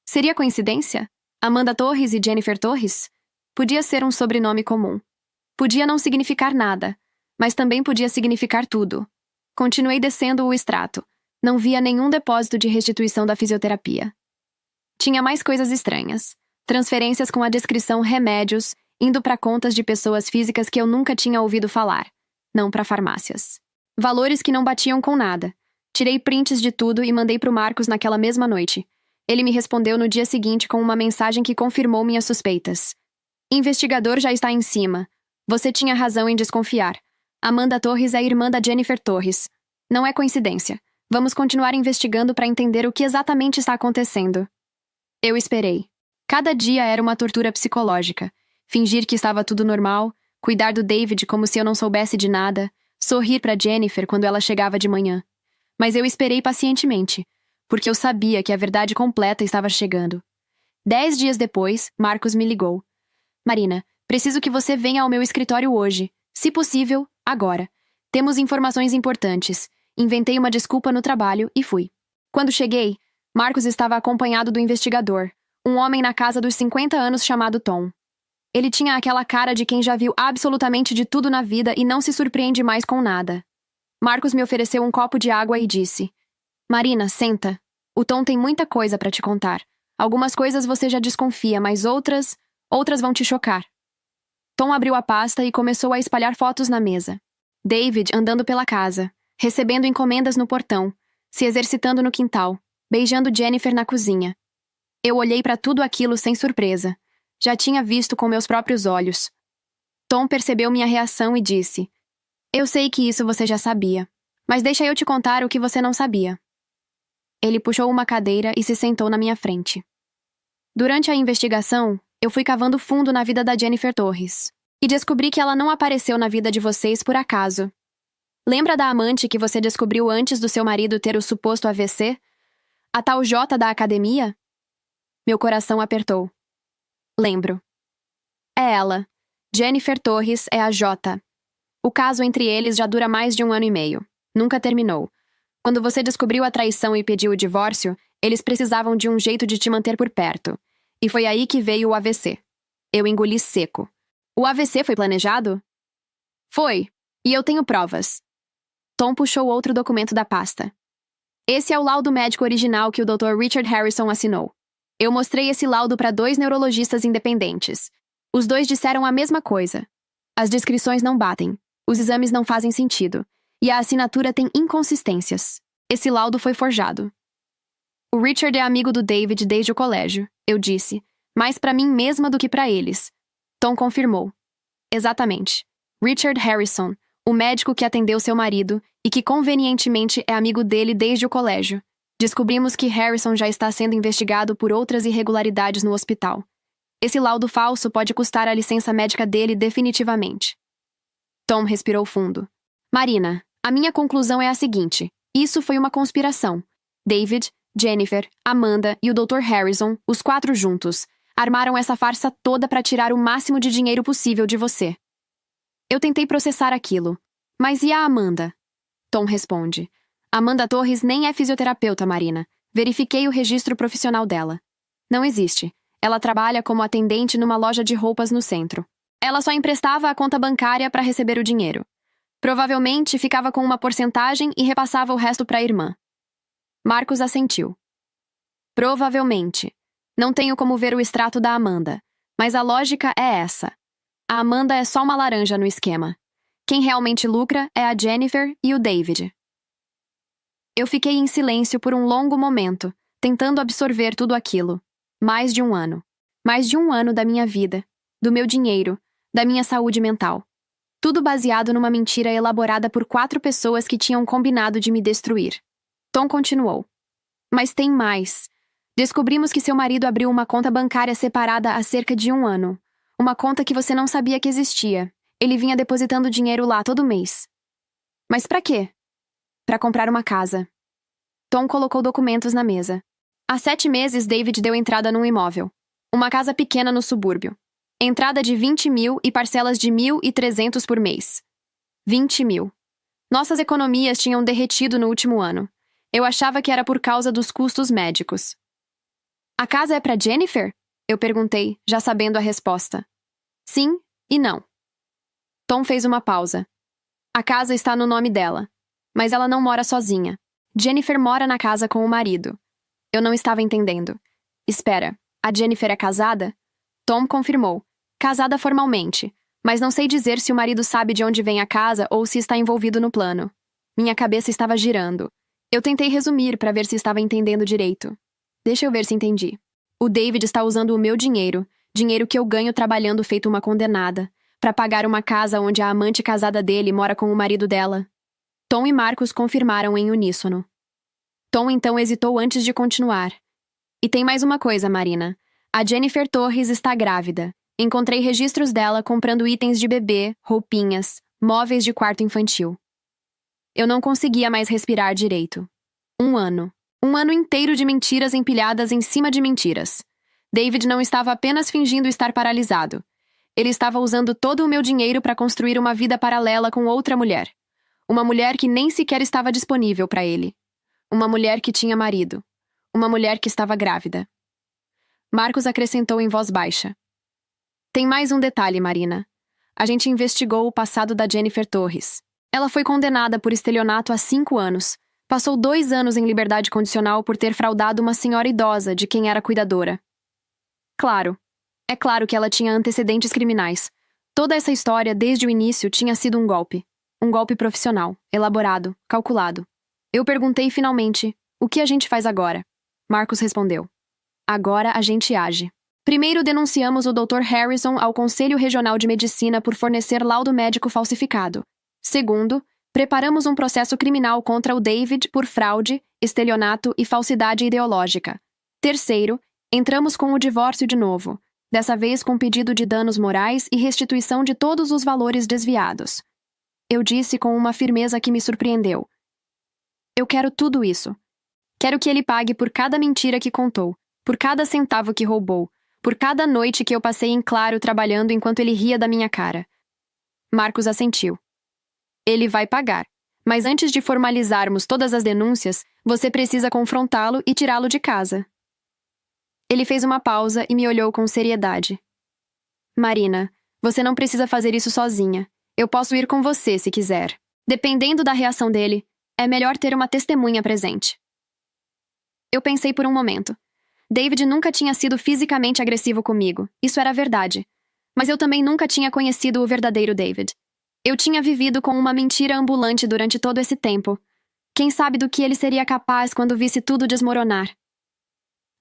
Seria coincidência? Amanda Torres e Jennifer Torres? Podia ser um sobrenome comum. Podia não significar nada, mas também podia significar tudo. Continuei descendo o extrato. Não via nenhum depósito de restituição da fisioterapia. Tinha mais coisas estranhas. Transferências com a descrição remédios, indo para contas de pessoas físicas que eu nunca tinha ouvido falar, não para farmácias. Valores que não batiam com nada. Tirei prints de tudo e mandei pro Marcos naquela mesma noite. Ele me respondeu no dia seguinte com uma mensagem que confirmou minhas suspeitas. Investigador já está em cima. Você tinha razão em desconfiar. Amanda Torres é irmã da Jennifer Torres. Não é coincidência. Vamos continuar investigando para entender o que exatamente está acontecendo. Eu esperei. Cada dia era uma tortura psicológica. Fingir que estava tudo normal, cuidar do David como se eu não soubesse de nada, sorrir para Jennifer quando ela chegava de manhã. Mas eu esperei pacientemente, porque eu sabia que a verdade completa estava chegando. 10 dias depois, Marcos me ligou. Marina, preciso que você venha ao meu escritório hoje. Se possível, agora. Temos informações importantes. Inventei uma desculpa no trabalho e fui. Quando cheguei, Marcos estava acompanhado do investigador, um homem na casa dos 50 anos chamado Tom. Ele tinha aquela cara de quem já viu absolutamente de tudo na vida e não se surpreende mais com nada. Marcos me ofereceu um copo de água e disse: Marina, senta. O Tom tem muita coisa para te contar. Algumas coisas você já desconfia, mas outras vão te chocar. Tom abriu a pasta e começou a espalhar fotos na mesa. David andando pela casa, recebendo encomendas no portão, se exercitando no quintal, beijando Jennifer na cozinha. Eu olhei para tudo aquilo sem surpresa. Já tinha visto com meus próprios olhos. Tom percebeu minha reação e disse: Eu sei que isso você já sabia, mas deixa eu te contar o que você não sabia. Ele puxou uma cadeira e se sentou na minha frente. Durante a investigação, eu fui cavando fundo na vida da Jennifer Torres e descobri que ela não apareceu na vida de vocês por acaso. Lembra da amante que você descobriu antes do seu marido ter o suposto AVC? A tal Jota da academia? Meu coração apertou. Lembro. É ela. Jennifer Torres é a Jota. O caso entre eles já dura mais de 1 ano e meio. Nunca terminou. Quando você descobriu a traição e pediu o divórcio, eles precisavam de um jeito de te manter por perto. E foi aí que veio o AVC. Eu engoli seco. O AVC foi planejado? Foi. E eu tenho provas. Tom puxou outro documento da pasta. Esse é o laudo médico original que o Dr. Richard Harrison assinou. Eu mostrei esse laudo para 2 neurologistas independentes. Os 2 disseram a mesma coisa. As descrições não batem. Os exames não fazem sentido. E a assinatura tem inconsistências. Esse laudo foi forjado. O Richard é amigo do David desde o colégio, eu disse. Mais para mim mesma do que para eles. Tom confirmou. Exatamente. Richard Harrison, o médico que atendeu seu marido e que convenientemente é amigo dele desde o colégio. Descobrimos que Harrison já está sendo investigado por outras irregularidades no hospital. Esse laudo falso pode custar a licença médica dele definitivamente. Tom respirou fundo. Marina, a minha conclusão é a seguinte. Isso foi uma conspiração. David, Jennifer, Amanda e o Dr. Harrison, os 4 juntos, armaram essa farsa toda para tirar o máximo de dinheiro possível de você. Eu tentei processar aquilo. Mas e a Amanda? Tom responde. Amanda Torres nem é fisioterapeuta, Marina. Verifiquei o registro profissional dela. Não existe. Ela trabalha como atendente numa loja de roupas no centro. Ela só emprestava a conta bancária para receber o dinheiro. Provavelmente ficava com uma porcentagem e repassava o resto para a irmã. Marcos assentiu. Provavelmente. Não tenho como ver o extrato da Amanda, mas a lógica é essa. A Amanda é só uma laranja no esquema. Quem realmente lucra é a Jennifer e o David. Eu fiquei em silêncio por um longo momento, tentando absorver tudo aquilo. Mais de 1 ano. Mais de 1 ano da minha vida, do meu dinheiro, da minha saúde mental. Tudo baseado numa mentira elaborada por 4 pessoas que tinham combinado de me destruir. Tom continuou. Mas tem mais. Descobrimos que seu marido abriu uma conta bancária separada há cerca de 1 ano. Uma conta que você não sabia que existia. Ele vinha depositando dinheiro lá todo mês. Mas pra quê? Pra comprar uma casa. Tom colocou documentos na mesa. Há 7 meses, David deu entrada num imóvel. Uma casa pequena no subúrbio. Entrada de 20 mil e parcelas de 1.300 por mês. 20 mil. Nossas economias tinham derretido no último ano. Eu achava que era por causa dos custos médicos. A casa é para Jennifer? Eu perguntei, já sabendo a resposta. Sim e não. Tom fez uma pausa. A casa está no nome dela, mas ela não mora sozinha. Jennifer mora na casa com o marido. Eu não estava entendendo. Espera, a Jennifer é casada? Tom confirmou. Casada formalmente, mas não sei dizer se o marido sabe de onde vem a casa ou se está envolvido no plano. Minha cabeça estava girando. Eu tentei resumir para ver se estava entendendo direito. Deixa eu ver se entendi. O David está usando o meu dinheiro que eu ganho trabalhando feito uma condenada, para pagar uma casa onde a amante casada dele mora com o marido dela. Tom e Marcos confirmaram em uníssono. Tom então hesitou antes de continuar. E tem mais uma coisa, Marina. A Jennifer Torres está grávida. Encontrei registros dela comprando itens de bebê, roupinhas, móveis de quarto infantil. Eu não conseguia mais respirar direito. 1 ano. 1 ano inteiro de mentiras empilhadas em cima de mentiras. David não estava apenas fingindo estar paralisado. Ele estava usando todo o meu dinheiro para construir uma vida paralela com outra mulher. Uma mulher que nem sequer estava disponível para ele. Uma mulher que tinha marido. Uma mulher que estava grávida. Marcos acrescentou em voz baixa. Tem mais um detalhe, Marina. A gente investigou o passado da Jennifer Torres. Ela foi condenada por estelionato a 5 anos. Passou 2 anos em liberdade condicional por ter fraudado uma senhora idosa de quem era cuidadora. Claro. É claro que ela tinha antecedentes criminais. Toda essa história, desde o início, tinha sido um golpe. Um golpe profissional, elaborado, calculado. Eu perguntei finalmente, o que a gente faz agora? Marcos respondeu. Agora a gente age. Primeiro denunciamos o Dr. Harrison ao Conselho Regional de Medicina por fornecer laudo médico falsificado. Segundo, preparamos um processo criminal contra o David por fraude, estelionato e falsidade ideológica. Terceiro, entramos com o divórcio de novo, dessa vez com pedido de danos morais e restituição de todos os valores desviados. Eu disse com uma firmeza que me surpreendeu. Eu quero tudo isso. Quero que ele pague por cada mentira que contou, por cada centavo que roubou, por cada noite que eu passei em claro trabalhando enquanto ele ria da minha cara. Marcos assentiu. Ele vai pagar. Mas antes de formalizarmos todas as denúncias, você precisa confrontá-lo e tirá-lo de casa. Ele fez uma pausa e me olhou com seriedade. Marina, você não precisa fazer isso sozinha. Eu posso ir com você se quiser. Dependendo da reação dele, é melhor ter uma testemunha presente. Eu pensei por um momento. David nunca tinha sido fisicamente agressivo comigo, isso era verdade. Mas eu também nunca tinha conhecido o verdadeiro David. Eu tinha vivido com uma mentira ambulante durante todo esse tempo. Quem sabe do que ele seria capaz quando visse tudo desmoronar?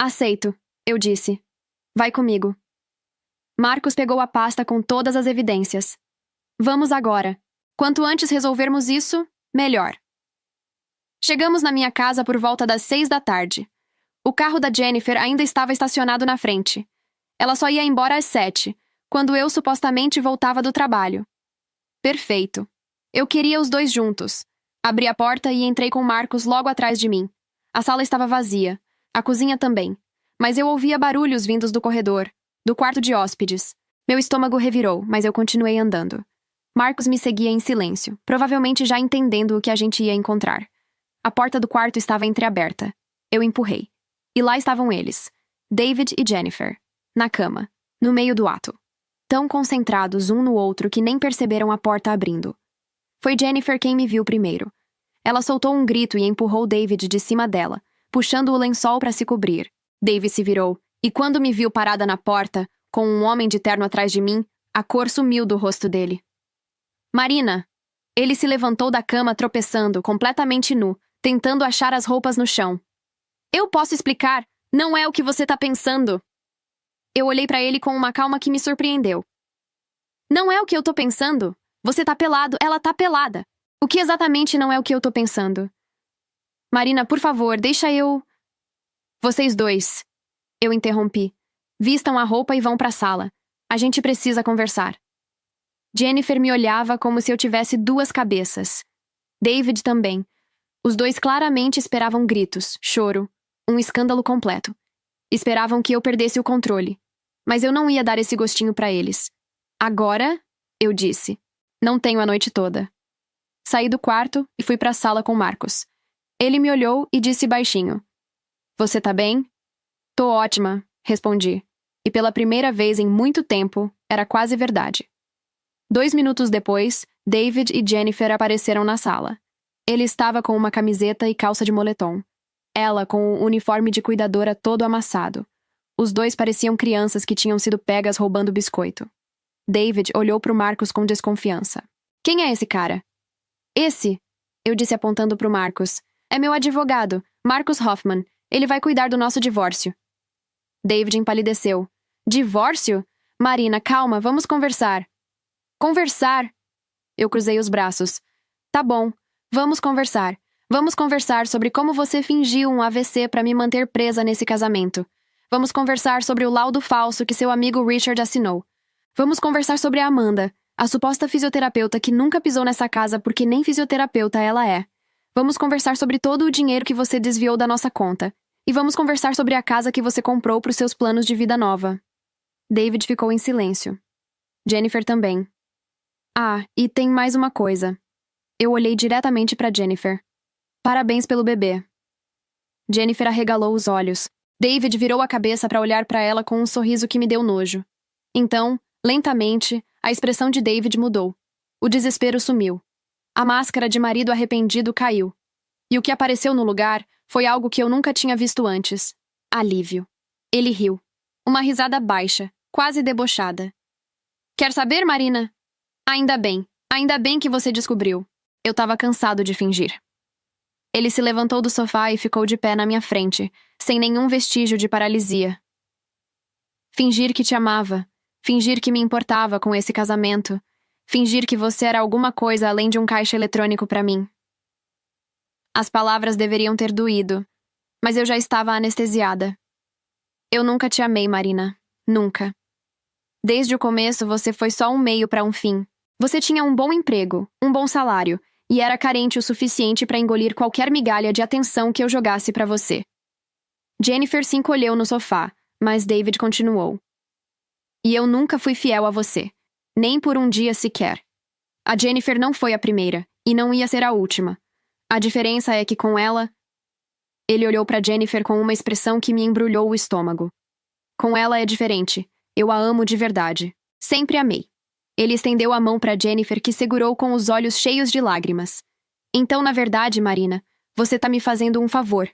Aceito, eu disse. Vai comigo. Marcos pegou a pasta com todas as evidências. Vamos agora. Quanto antes resolvermos isso, melhor. Chegamos na minha casa por volta das 6 da tarde. O carro da Jennifer ainda estava estacionado na frente. Ela só ia embora às 7, quando eu supostamente voltava do trabalho. Perfeito. Eu queria os dois juntos. Abri a porta e entrei com Marcos logo atrás de mim. A sala estava vazia. A cozinha também. Mas eu ouvia barulhos vindos do corredor, do quarto de hóspedes. Meu estômago revirou, mas eu continuei andando. Marcos me seguia em silêncio, provavelmente já entendendo o que a gente ia encontrar. A porta do quarto estava entreaberta. Eu empurrei. E lá estavam eles, David e Jennifer, na cama, no meio do ato. Tão concentrados um no outro que nem perceberam a porta abrindo. Foi Jennifer quem me viu primeiro. Ela soltou um grito e empurrou David de cima dela, puxando o lençol para se cobrir. David se virou, e quando me viu parada na porta, com um homem de terno atrás de mim, a cor sumiu do rosto dele. Marina! Ele se levantou da cama tropeçando, completamente nu, tentando achar as roupas no chão. Eu posso explicar, não é o que você tá pensando. Eu olhei pra ele com uma calma que me surpreendeu. Não é o que eu tô pensando. Você tá pelado, ela tá pelada. O que exatamente não é o que eu tô pensando? Marina, por favor, deixa eu... Vocês dois. Eu interrompi. Vistam a roupa e vão pra sala. A gente precisa conversar. Jennifer me olhava como se eu tivesse 2 cabeças. David também. Os dois claramente esperavam gritos, choro, um escândalo completo. Esperavam que eu perdesse o controle. mas eu não ia dar esse gostinho pra eles. Agora, eu disse. Não tenho a noite toda. Saí do quarto e fui pra sala com Marcos. Ele me olhou e disse baixinho. Você tá bem? Tô ótima, respondi. E pela primeira vez em muito tempo, era quase verdade. 2 minutos depois, David e Jennifer apareceram na sala. Ele estava com uma camiseta e calça de moletom. Ela com o uniforme de cuidadora todo amassado. Os dois pareciam crianças que tinham sido pegas roubando biscoito. David olhou pro Marcos com desconfiança. Quem é esse cara? Esse, eu disse apontando pro Marcos. É meu advogado, Marcus Hoffman. Ele vai cuidar do nosso divórcio. David empalideceu. Divórcio? Marina, calma, vamos conversar. Conversar? Eu cruzei os braços. Tá bom, vamos conversar. Vamos conversar sobre como você fingiu um AVC para me manter presa nesse casamento. Vamos conversar sobre o laudo falso que seu amigo Richard assinou. Vamos conversar sobre a Amanda, a suposta fisioterapeuta que nunca pisou nessa casa porque nem fisioterapeuta ela é. Vamos conversar sobre todo o dinheiro que você desviou da nossa conta. E vamos conversar sobre a casa que você comprou para os seus planos de vida nova. David ficou em silêncio. Jennifer também. Ah, e tem mais uma coisa. Eu olhei diretamente para Jennifer. Parabéns pelo bebê. Jennifer arregalou os olhos. David virou a cabeça para olhar para ela com um sorriso que me deu nojo. Então, lentamente, a expressão de David mudou. O desespero sumiu. A máscara de marido arrependido caiu. E o que apareceu no lugar foi algo que eu nunca tinha visto antes. Alívio. Ele riu. Uma risada baixa, quase debochada. Quer saber, Marina? Ainda bem que você descobriu. Eu estava cansado de fingir. Ele se levantou do sofá e ficou de pé na minha frente, sem nenhum vestígio de paralisia. Fingir que te amava. Fingir que me importava com esse casamento. Fingir que você era alguma coisa além de um caixa eletrônico para mim. As palavras deveriam ter doído, mas eu já estava anestesiada. Eu nunca te amei, Marina. Nunca. Desde o começo, você foi só um meio para um fim. Você tinha um bom emprego, um bom salário, e era carente o suficiente para engolir qualquer migalha de atenção que eu jogasse para você. Jennifer se encolheu no sofá, mas David continuou. E eu nunca fui fiel a você. Nem por um dia sequer. A Jennifer não foi a primeira, e não ia ser a última. A diferença é que com ela... Ele olhou para Jennifer com uma expressão que me embrulhou o estômago. Com ela é diferente. Eu a amo de verdade. Sempre amei. Ele estendeu a mão para Jennifer, que segurou com os olhos cheios de lágrimas. Então, na verdade, Marina, você tá me fazendo um favor.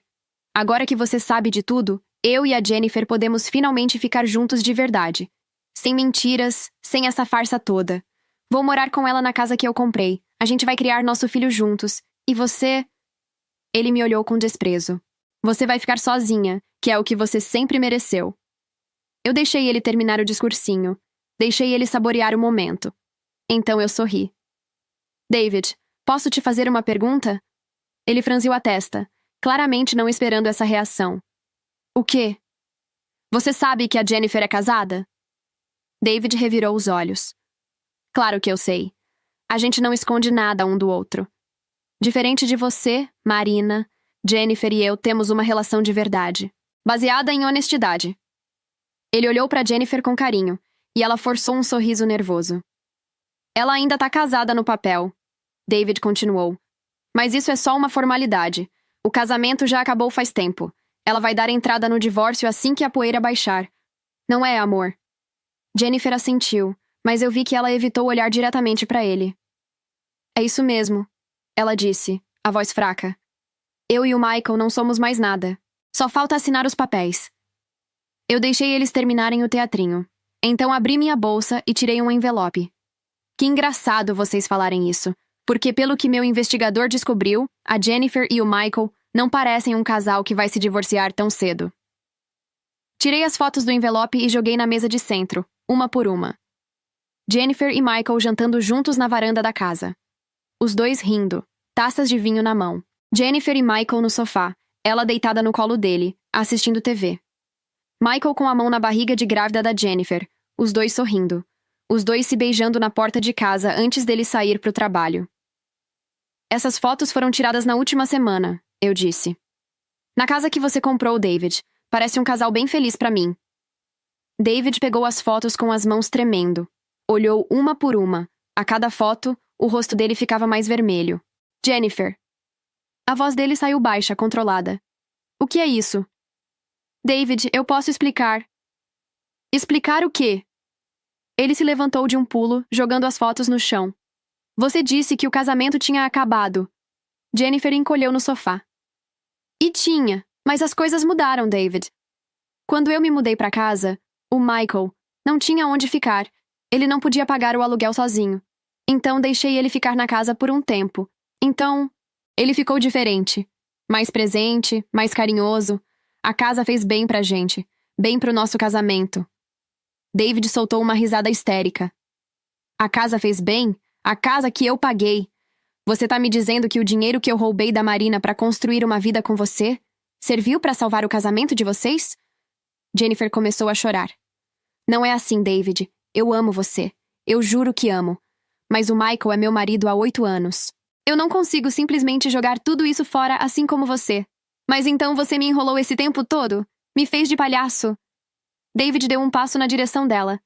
Agora que você sabe de tudo, eu e a Jennifer podemos finalmente ficar juntos de verdade. Sem mentiras, sem essa farsa toda. Vou morar com ela na casa que eu comprei. A gente vai criar nosso filho juntos. E você... Ele me olhou com desprezo. Você vai ficar sozinha, que é o que você sempre mereceu. Eu deixei ele terminar o discursinho. Deixei ele saborear o momento. Então eu sorri. David, posso te fazer uma pergunta? Ele franziu a testa, claramente não esperando essa reação. O quê? Você sabe que a Jennifer é casada? David revirou os olhos. Claro que eu sei. A gente não esconde nada um do outro. Diferente de você, Marina, Jennifer e eu temos uma relação de verdade, baseada em honestidade. Ele olhou para Jennifer com carinho, e ela forçou um sorriso nervoso. Ela ainda tá casada no papel, David continuou. Mas isso é só uma formalidade. O casamento já acabou faz tempo. Ela vai dar entrada no divórcio assim que a poeira baixar. Não é, amor? Jennifer assentiu, mas eu vi que ela evitou olhar diretamente para ele. É isso mesmo, ela disse, a voz fraca. Eu e o Michael não somos mais nada. Só falta assinar os papéis. Eu deixei eles terminarem o teatrinho. Então abri minha bolsa e tirei um envelope. Que engraçado vocês falarem isso, porque pelo que meu investigador descobriu, a Jennifer e o Michael não parecem um casal que vai se divorciar tão cedo. Tirei as fotos do envelope e joguei na mesa de centro, uma por uma. Jennifer e Michael jantando juntos na varanda da casa. Os dois rindo, taças de vinho na mão. Jennifer e Michael no sofá, ela deitada no colo dele, assistindo TV. Michael com a mão na barriga de grávida da Jennifer, os dois sorrindo. Os dois se beijando na porta de casa antes dele sair pro trabalho. Essas fotos foram tiradas na última semana, eu disse. Na casa que você comprou, David. Parece um casal bem feliz pra mim. David pegou as fotos com as mãos tremendo. Olhou uma por uma. A cada foto, o rosto dele ficava mais vermelho. Jennifer. A voz dele saiu baixa, controlada. O que é isso? David, eu posso explicar. Explicar o quê? Ele se levantou de um pulo, jogando as fotos no chão. Você disse que o casamento tinha acabado. Jennifer encolheu no sofá. E tinha, mas as coisas mudaram, David. Quando eu me mudei para casa, o Michael não tinha onde ficar. Ele não podia pagar o aluguel sozinho. Então deixei ele ficar na casa por um tempo. Então, ele ficou diferente. Mais presente, mais carinhoso. A casa fez bem pra gente. Bem pro nosso casamento. David soltou uma risada histérica. A casa fez bem? A casa que eu paguei. Você tá me dizendo que o dinheiro que eu roubei da Marina pra construir uma vida com você serviu pra salvar o casamento de vocês? Jennifer começou a chorar. Não é assim, David. Eu amo você. Eu juro que amo. Mas o Michael é meu marido há 8 anos. Eu não consigo simplesmente jogar tudo isso fora assim como você. Mas então você me enrolou esse tempo todo? Me fez de palhaço? David deu um passo na direção dela.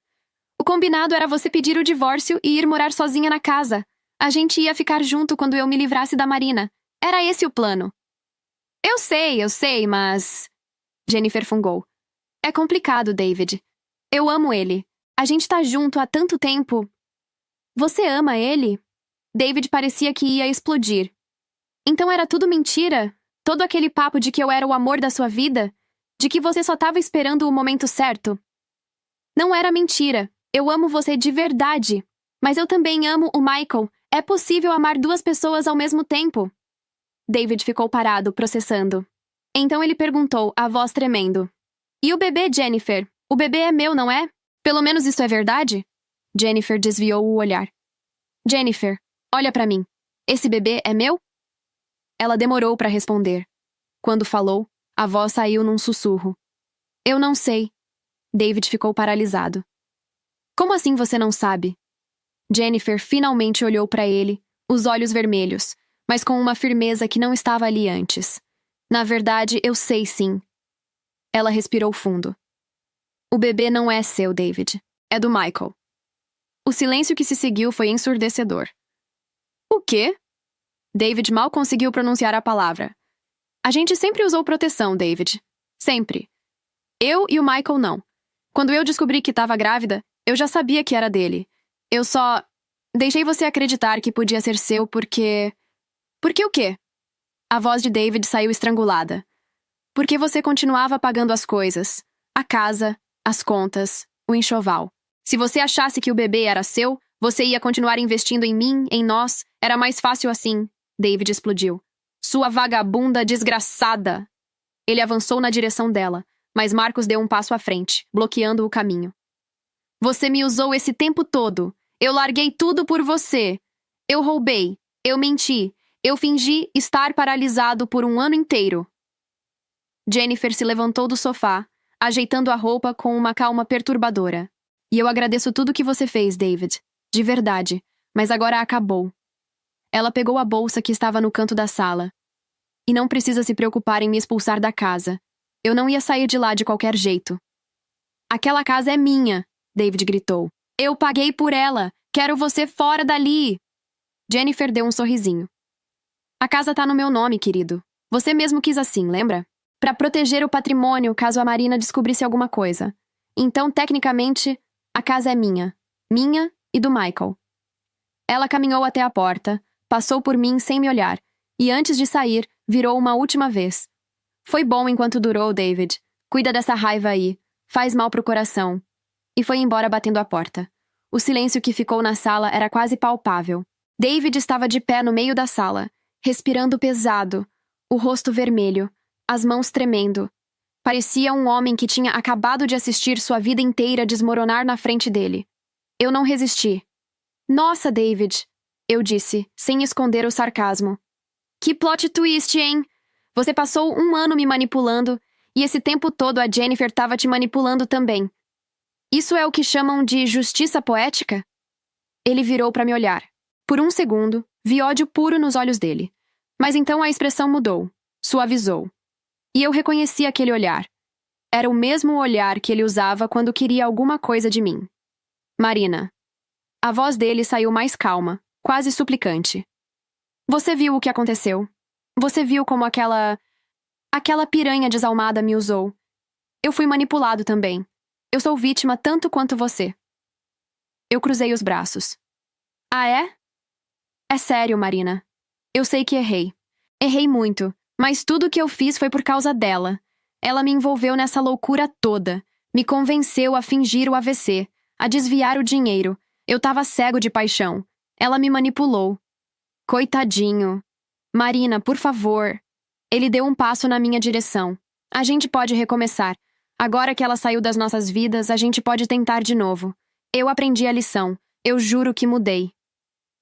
O combinado era você pedir o divórcio e ir morar sozinha na casa. A gente ia ficar junto quando eu me livrasse da Marina. Era esse o plano. Eu sei, mas... Jennifer fungou. É complicado, David. Eu amo ele. A gente tá junto há tanto tempo. Você ama ele? David parecia que ia explodir. Então era tudo mentira? Todo aquele papo de que eu era o amor da sua vida? De que você só estava esperando o momento certo? Não era mentira. Eu amo você de verdade. Mas eu também amo o Michael. É possível amar 2 pessoas ao mesmo tempo. David ficou parado, processando. Então ele perguntou, a voz tremendo. E o bebê, Jennifer? O bebê é meu, não é? Pelo menos isso é verdade? Jennifer desviou o olhar. Jennifer, olha pra mim. Esse bebê é meu? Ela demorou pra responder. Quando falou, a voz saiu num sussurro. Eu não sei. David ficou paralisado. Como assim você não sabe? Jennifer finalmente olhou pra ele, os olhos vermelhos, mas com uma firmeza que não estava ali antes. Na verdade, eu sei sim. Ela respirou fundo. O bebê não é seu, David. É do Michael. O silêncio que se seguiu foi ensurdecedor. O quê? David mal conseguiu pronunciar a palavra. A gente sempre usou proteção, David. Sempre. Eu e o Michael não. Quando eu descobri que estava grávida, eu já sabia que era dele. Eu só... deixei você acreditar que podia ser seu porque... Porque o quê? A voz de David saiu estrangulada. Porque você continuava pagando as coisas. A casa, as contas, o enxoval. Se você achasse que o bebê era seu, você ia continuar investindo em mim, em nós. Era mais fácil assim. David explodiu. Sua vagabunda desgraçada! Ele avançou na direção dela, mas Marcos deu um passo à frente, bloqueando o caminho. Você me usou esse tempo todo. Eu larguei tudo por você. Eu roubei. Eu menti. Eu fingi estar paralisado por um ano inteiro. Jennifer se levantou do sofá, ajeitando a roupa com uma calma perturbadora. E eu agradeço tudo que você fez, David. De verdade. Mas agora acabou. Ela pegou a bolsa que estava no canto da sala. E não precisa se preocupar em me expulsar da casa. Eu não ia sair de lá de qualquer jeito. Aquela casa é minha, David gritou. Eu paguei por ela. Quero você fora dali. Jennifer deu um sorrisinho. A casa tá no meu nome, querido. Você mesmo quis assim, lembra? Pra proteger o patrimônio caso a Marina descobrisse alguma coisa. Então, tecnicamente, a casa é minha. Minha e do Michael. Ela caminhou até a porta, passou por mim sem me olhar, e antes de sair, virou uma última vez. Foi bom enquanto durou, David. Cuida dessa raiva aí. Faz mal pro coração. E foi embora batendo a porta. O silêncio que ficou na sala era quase palpável. David estava de pé no meio da sala, respirando pesado, o rosto vermelho, as mãos tremendo. Parecia um homem que tinha acabado de assistir sua vida inteira desmoronar na frente dele. Eu não resisti. Nossa, David, eu disse, sem esconder o sarcasmo. Que plot twist, hein? Você passou 1 ano me manipulando, e esse tempo todo a Jennifer estava te manipulando também. Isso é o que chamam de justiça poética? Ele virou para me olhar. Por um segundo, vi ódio puro nos olhos dele. Mas então a expressão mudou, suavizou. E eu reconheci aquele olhar. Era o mesmo olhar que ele usava quando queria alguma coisa de mim. Marina. A voz dele saiu mais calma, quase suplicante. Você viu o que aconteceu. Você viu como aquela piranha desalmada me usou. Eu fui manipulado também. Eu sou vítima tanto quanto você. Eu cruzei os braços. Ah, é? É sério, Marina. Eu sei que errei. Errei muito, mas tudo o que eu fiz foi por causa dela. Ela me envolveu nessa loucura toda. Me convenceu a fingir o AVC, a desviar o dinheiro. Eu tava cego de paixão. Ela me manipulou. Coitadinho. Marina, por favor. Ele deu um passo na minha direção. A gente pode recomeçar. Agora que ela saiu das nossas vidas, a gente pode tentar de novo. Eu aprendi a lição. Eu juro que mudei.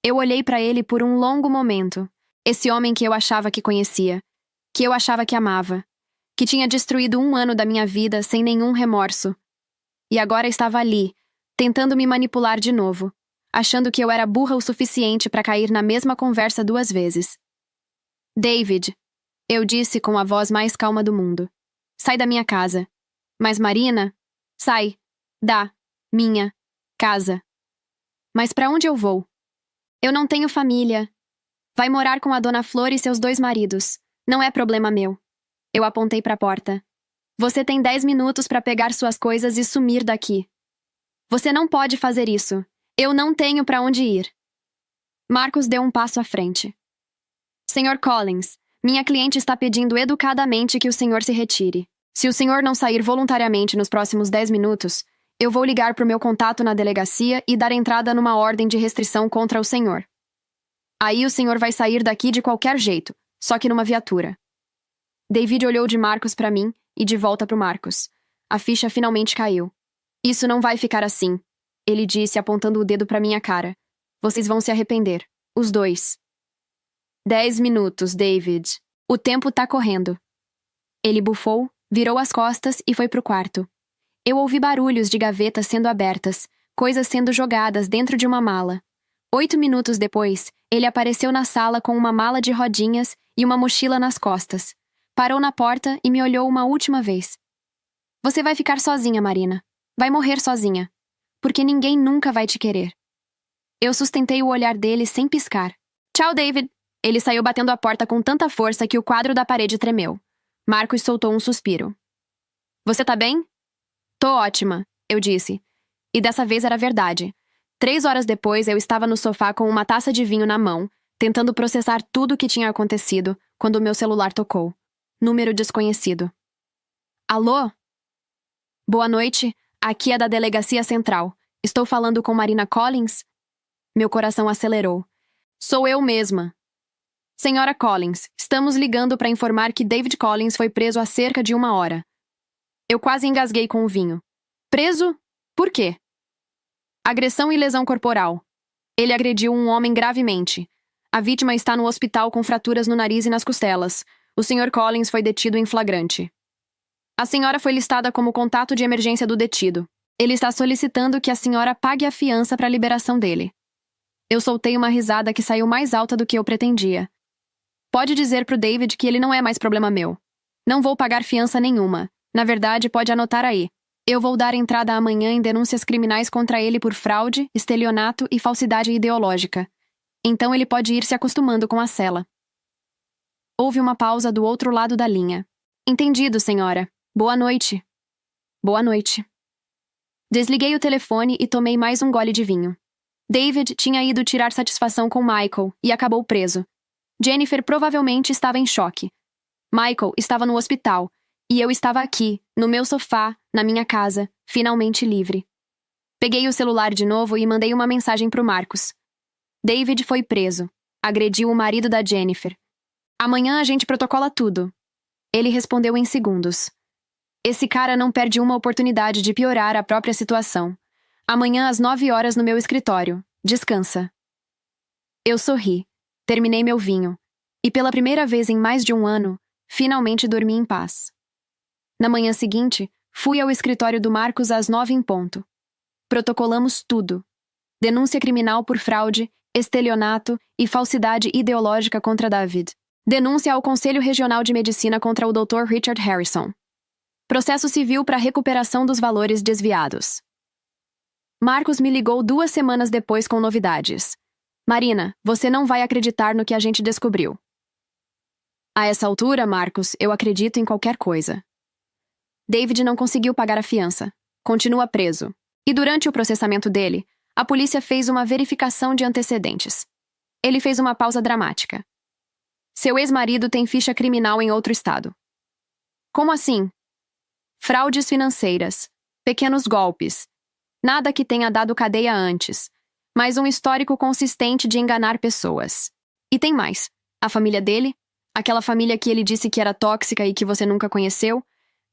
Eu olhei para ele por um longo momento. Esse homem que eu achava que conhecia, que eu achava que amava, que tinha destruído 1 ano da minha vida sem nenhum remorso. E agora estava ali, tentando me manipular de novo, achando que eu era burra o suficiente para cair na mesma conversa 2 vezes. David, eu disse com a voz mais calma do mundo. Sai da minha casa. Mas Marina, sai da minha casa. Mas para onde eu vou? Eu não tenho família. Vai morar com a Dona Flor e seus 2 maridos. Não é problema meu. Eu apontei para a porta. Você tem 10 minutos para pegar suas coisas e sumir daqui. Você não pode fazer isso. Eu não tenho para onde ir. Marcos deu um passo à frente. Senhor Collins, minha cliente está pedindo educadamente que o senhor se retire. Se o senhor não sair voluntariamente nos próximos 10 minutos, eu vou ligar para o meu contato na delegacia e dar entrada numa ordem de restrição contra o senhor. Aí o senhor vai sair daqui de qualquer jeito, só que numa viatura. David olhou de Marcos para mim e de volta para o Marcos. A ficha finalmente caiu. Isso não vai ficar assim, ele disse apontando o dedo para minha cara. Vocês vão se arrepender, os 2. 10 minutos, David. O tempo tá correndo. Ele bufou, virou as costas e foi pro quarto. Eu ouvi barulhos de gavetas sendo abertas, coisas sendo jogadas dentro de uma mala. 8 minutos depois, ele apareceu na sala com uma mala de rodinhas e uma mochila nas costas. Parou na porta e me olhou uma última vez. Você vai ficar sozinha, Marina. Vai morrer sozinha. Porque ninguém nunca vai te querer. Eu sustentei o olhar dele sem piscar. Tchau, David. Ele saiu batendo a porta com tanta força que o quadro da parede tremeu. Marcos soltou um suspiro. Você tá bem? Tô ótima, eu disse. E dessa vez era verdade. 3 horas depois, eu estava no sofá com uma taça de vinho na mão, tentando processar tudo o que tinha acontecido, quando o meu celular tocou. Número desconhecido. Alô? Boa noite, aqui é da Delegacia Central. Estou falando com Marina Collins? Meu coração acelerou. Sou eu mesma. Senhora Collins, estamos ligando para informar que David Collins foi preso há cerca de 1 hora. Eu quase engasguei com o vinho. Preso? Por quê? Agressão e lesão corporal. Ele agrediu um homem gravemente. A vítima está no hospital com fraturas no nariz e nas costelas. O Sr. Collins foi detido em flagrante. A senhora foi listada como contato de emergência do detido. Ele está solicitando que a senhora pague a fiança para a liberação dele. Eu soltei uma risada que saiu mais alta do que eu pretendia. Pode dizer pro David que ele não é mais problema meu. Não vou pagar fiança nenhuma. Na verdade, pode anotar aí. Eu vou dar entrada amanhã em denúncias criminais contra ele por fraude, estelionato e falsidade ideológica. Então ele pode ir se acostumando com a cela. Houve uma pausa do outro lado da linha. Entendido, senhora. Boa noite. Boa noite. Desliguei o telefone e tomei mais um gole de vinho. David tinha ido tirar satisfação com Michael e acabou preso. Jennifer provavelmente estava em choque. Michael estava no hospital, e eu estava aqui, no meu sofá, na minha casa, finalmente livre. Peguei o celular de novo e mandei uma mensagem pro Marcos. David foi preso. Agrediu o marido da Jennifer. Amanhã a gente protocola tudo. Ele respondeu em segundos. Esse cara não perde uma oportunidade de piorar a própria situação. Amanhã às 9 horas no meu escritório. Descansa. Eu sorri. Terminei meu vinho. E pela primeira vez em mais de 1 ano, finalmente dormi em paz. Na manhã seguinte, fui ao escritório do Marcos às 9 em ponto. Protocolamos tudo. Denúncia criminal por fraude, estelionato e falsidade ideológica contra David. Denúncia ao Conselho Regional de Medicina contra o Dr. Richard Harrison. Processo civil para recuperação dos valores desviados. Marcos me ligou 2 semanas depois com novidades. Marina, você não vai acreditar no que a gente descobriu. A essa altura, Marcos, eu acredito em qualquer coisa. David não conseguiu pagar a fiança. Continua preso. E durante o processamento dele, a polícia fez uma verificação de antecedentes. Ele fez uma pausa dramática. Seu ex-marido tem ficha criminal em outro estado. Como assim? Fraudes financeiras, pequenos golpes, nada que tenha dado cadeia antes, mas um histórico consistente de enganar pessoas. E tem mais. A família dele, aquela família que ele disse que era tóxica e que você nunca conheceu,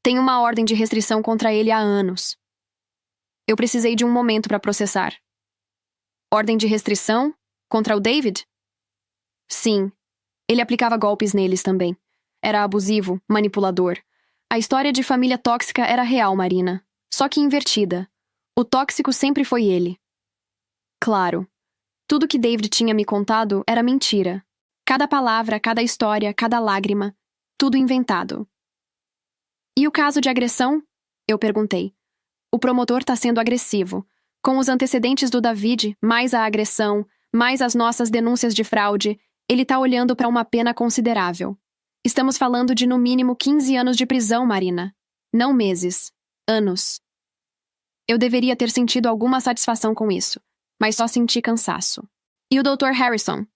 tem uma ordem de restrição contra ele há anos. Eu precisei de um momento para processar. Ordem de restrição? Contra o David? Sim. Ele aplicava golpes neles também. Era abusivo, manipulador. A história de família tóxica era real, Marina. Só que invertida. O tóxico sempre foi ele. Claro. Tudo que David tinha me contado era mentira. Cada palavra, cada história, cada lágrima. Tudo inventado. E o caso de agressão? Eu perguntei. O promotor está sendo agressivo. Com os antecedentes do David, mais a agressão, mais as nossas denúncias de fraude, ele está olhando para uma pena considerável. Estamos falando de no mínimo 15 anos de prisão, Marina. Não meses. Anos. Eu deveria ter sentido alguma satisfação com isso, mas só senti cansaço. E o Dr. Harrison?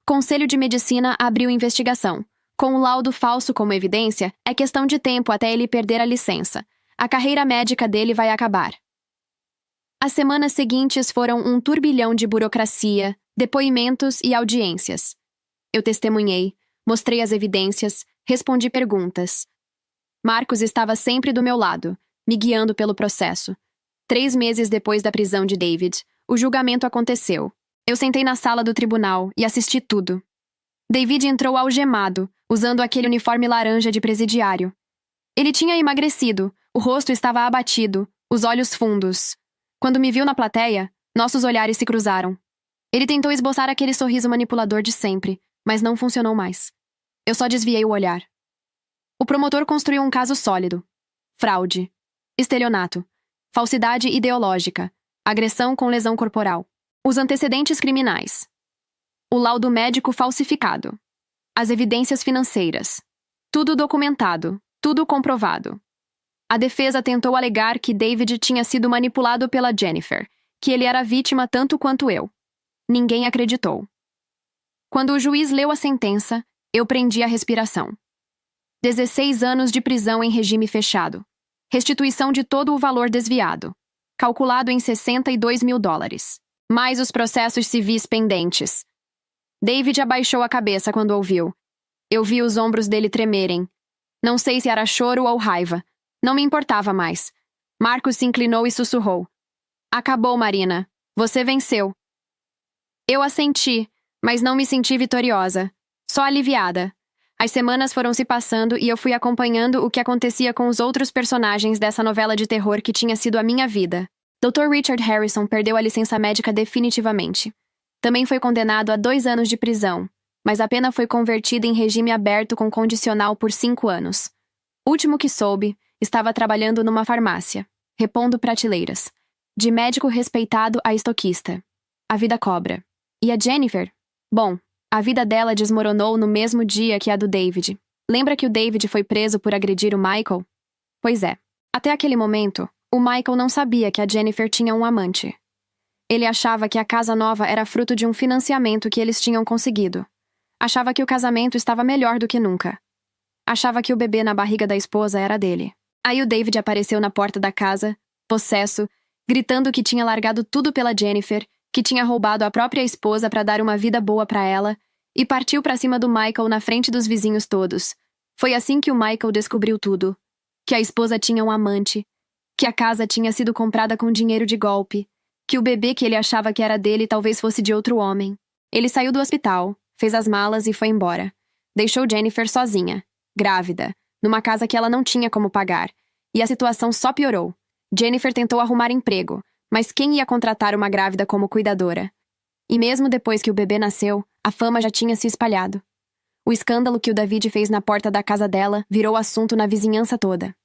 Conselho de Medicina abriu investigação. Com o laudo falso como evidência, é questão de tempo até ele perder a licença. A carreira médica dele vai acabar. As semanas seguintes foram um turbilhão de burocracia, depoimentos e audiências. Eu testemunhei, mostrei as evidências, respondi perguntas. Marcos estava sempre do meu lado, me guiando pelo processo. 3 meses depois da prisão de David, o julgamento aconteceu. Eu sentei na sala do tribunal e assisti tudo. David entrou algemado, usando aquele uniforme laranja de presidiário. Ele tinha emagrecido, o rosto estava abatido, os olhos fundos. Quando me viu na plateia, nossos olhares se cruzaram. Ele tentou esboçar aquele sorriso manipulador de sempre, mas não funcionou mais. Eu só desviei o olhar. O promotor construiu um caso sólido. Fraude. Estelionato. Falsidade ideológica. Agressão com lesão corporal. Os antecedentes criminais. O laudo médico falsificado. As evidências financeiras. Tudo documentado. Tudo comprovado. A defesa tentou alegar que David tinha sido manipulado pela Jennifer, que ele era vítima tanto quanto eu. Ninguém acreditou. Quando o juiz leu a sentença, eu prendi a respiração. 16 anos de prisão em regime fechado. Restituição de todo o valor desviado, calculado em $62 mil. Mais os processos civis pendentes. David abaixou a cabeça quando ouviu. Eu vi os ombros dele tremerem. Não sei se era choro ou raiva. Não me importava mais. Marcos se inclinou e sussurrou. Acabou, Marina. Você venceu. Eu assenti, mas não me senti vitoriosa. Só aliviada. As semanas foram se passando e eu fui acompanhando o que acontecia com os outros personagens dessa novela de terror que tinha sido a minha vida. Dr. Richard Harrison perdeu a licença médica definitivamente. Também foi condenado a 2 anos de prisão, mas a pena foi convertida em regime aberto com condicional por 5 anos. Último que soube, estava trabalhando numa farmácia, repondo prateleiras. De médico respeitado a estoquista. A vida cobra. E a Jennifer? Bom, a vida dela desmoronou no mesmo dia que a do David. Lembra que o David foi preso por agredir o Michael? Pois é. Até aquele momento, o Michael não sabia que a Jennifer tinha um amante. Ele achava que a casa nova era fruto de um financiamento que eles tinham conseguido. Achava que o casamento estava melhor do que nunca. Achava que o bebê na barriga da esposa era dele. Aí o David apareceu na porta da casa, possesso, gritando que tinha largado tudo pela Jennifer, que tinha roubado a própria esposa para dar uma vida boa para ela, e partiu para cima do Michael na frente dos vizinhos todos. Foi assim que o Michael descobriu tudo. Que a esposa tinha um amante, que a casa tinha sido comprada com dinheiro de golpe, que o bebê que ele achava que era dele talvez fosse de outro homem. Ele saiu do hospital, fez as malas e foi embora. Deixou Jennifer sozinha, grávida, numa casa que ela não tinha como pagar, e a situação só piorou. Jennifer tentou arrumar emprego, mas quem ia contratar uma grávida como cuidadora? E mesmo depois que o bebê nasceu, a fama já tinha se espalhado. O escândalo que o David fez na porta da casa dela virou assunto na vizinhança toda.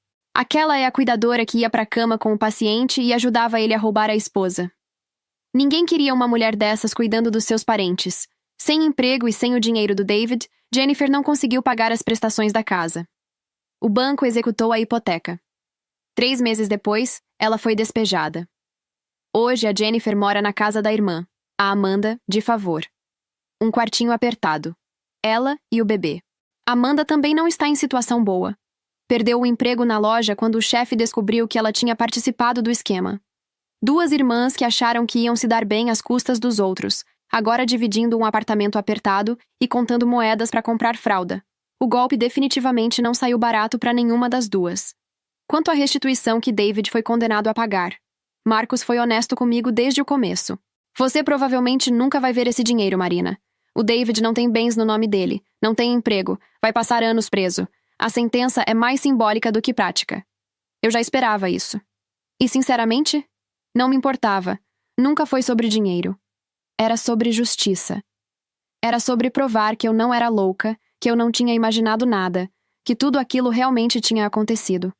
Aquela é a cuidadora que ia para a cama com o paciente e ajudava ele a roubar a esposa. Ninguém queria uma mulher dessas cuidando dos seus parentes. Sem emprego e sem o dinheiro do David, Jennifer não conseguiu pagar as prestações da casa. O banco executou a hipoteca. 3 meses depois, ela foi despejada. Hoje, a Jennifer mora na casa da irmã, a Amanda, de favor. Um quartinho apertado. Ela e o bebê. Amanda também não está em situação boa. Perdeu o emprego na loja quando o chefe descobriu que ela tinha participado do esquema. 2 irmãs que acharam que iam se dar bem às custas dos outros, agora dividindo um apartamento apertado e contando moedas para comprar fralda. O golpe definitivamente não saiu barato para nenhuma das duas. Quanto à restituição que David foi condenado a pagar, Marcos foi honesto comigo desde o começo. Você provavelmente nunca vai ver esse dinheiro, Marina. O David não tem bens no nome dele, não tem emprego, vai passar anos preso. A sentença é mais simbólica do que prática. Eu já esperava isso. E, sinceramente, não me importava. Nunca foi sobre dinheiro. Era sobre justiça. Era sobre provar que eu não era louca, que eu não tinha imaginado nada, que tudo aquilo realmente tinha acontecido.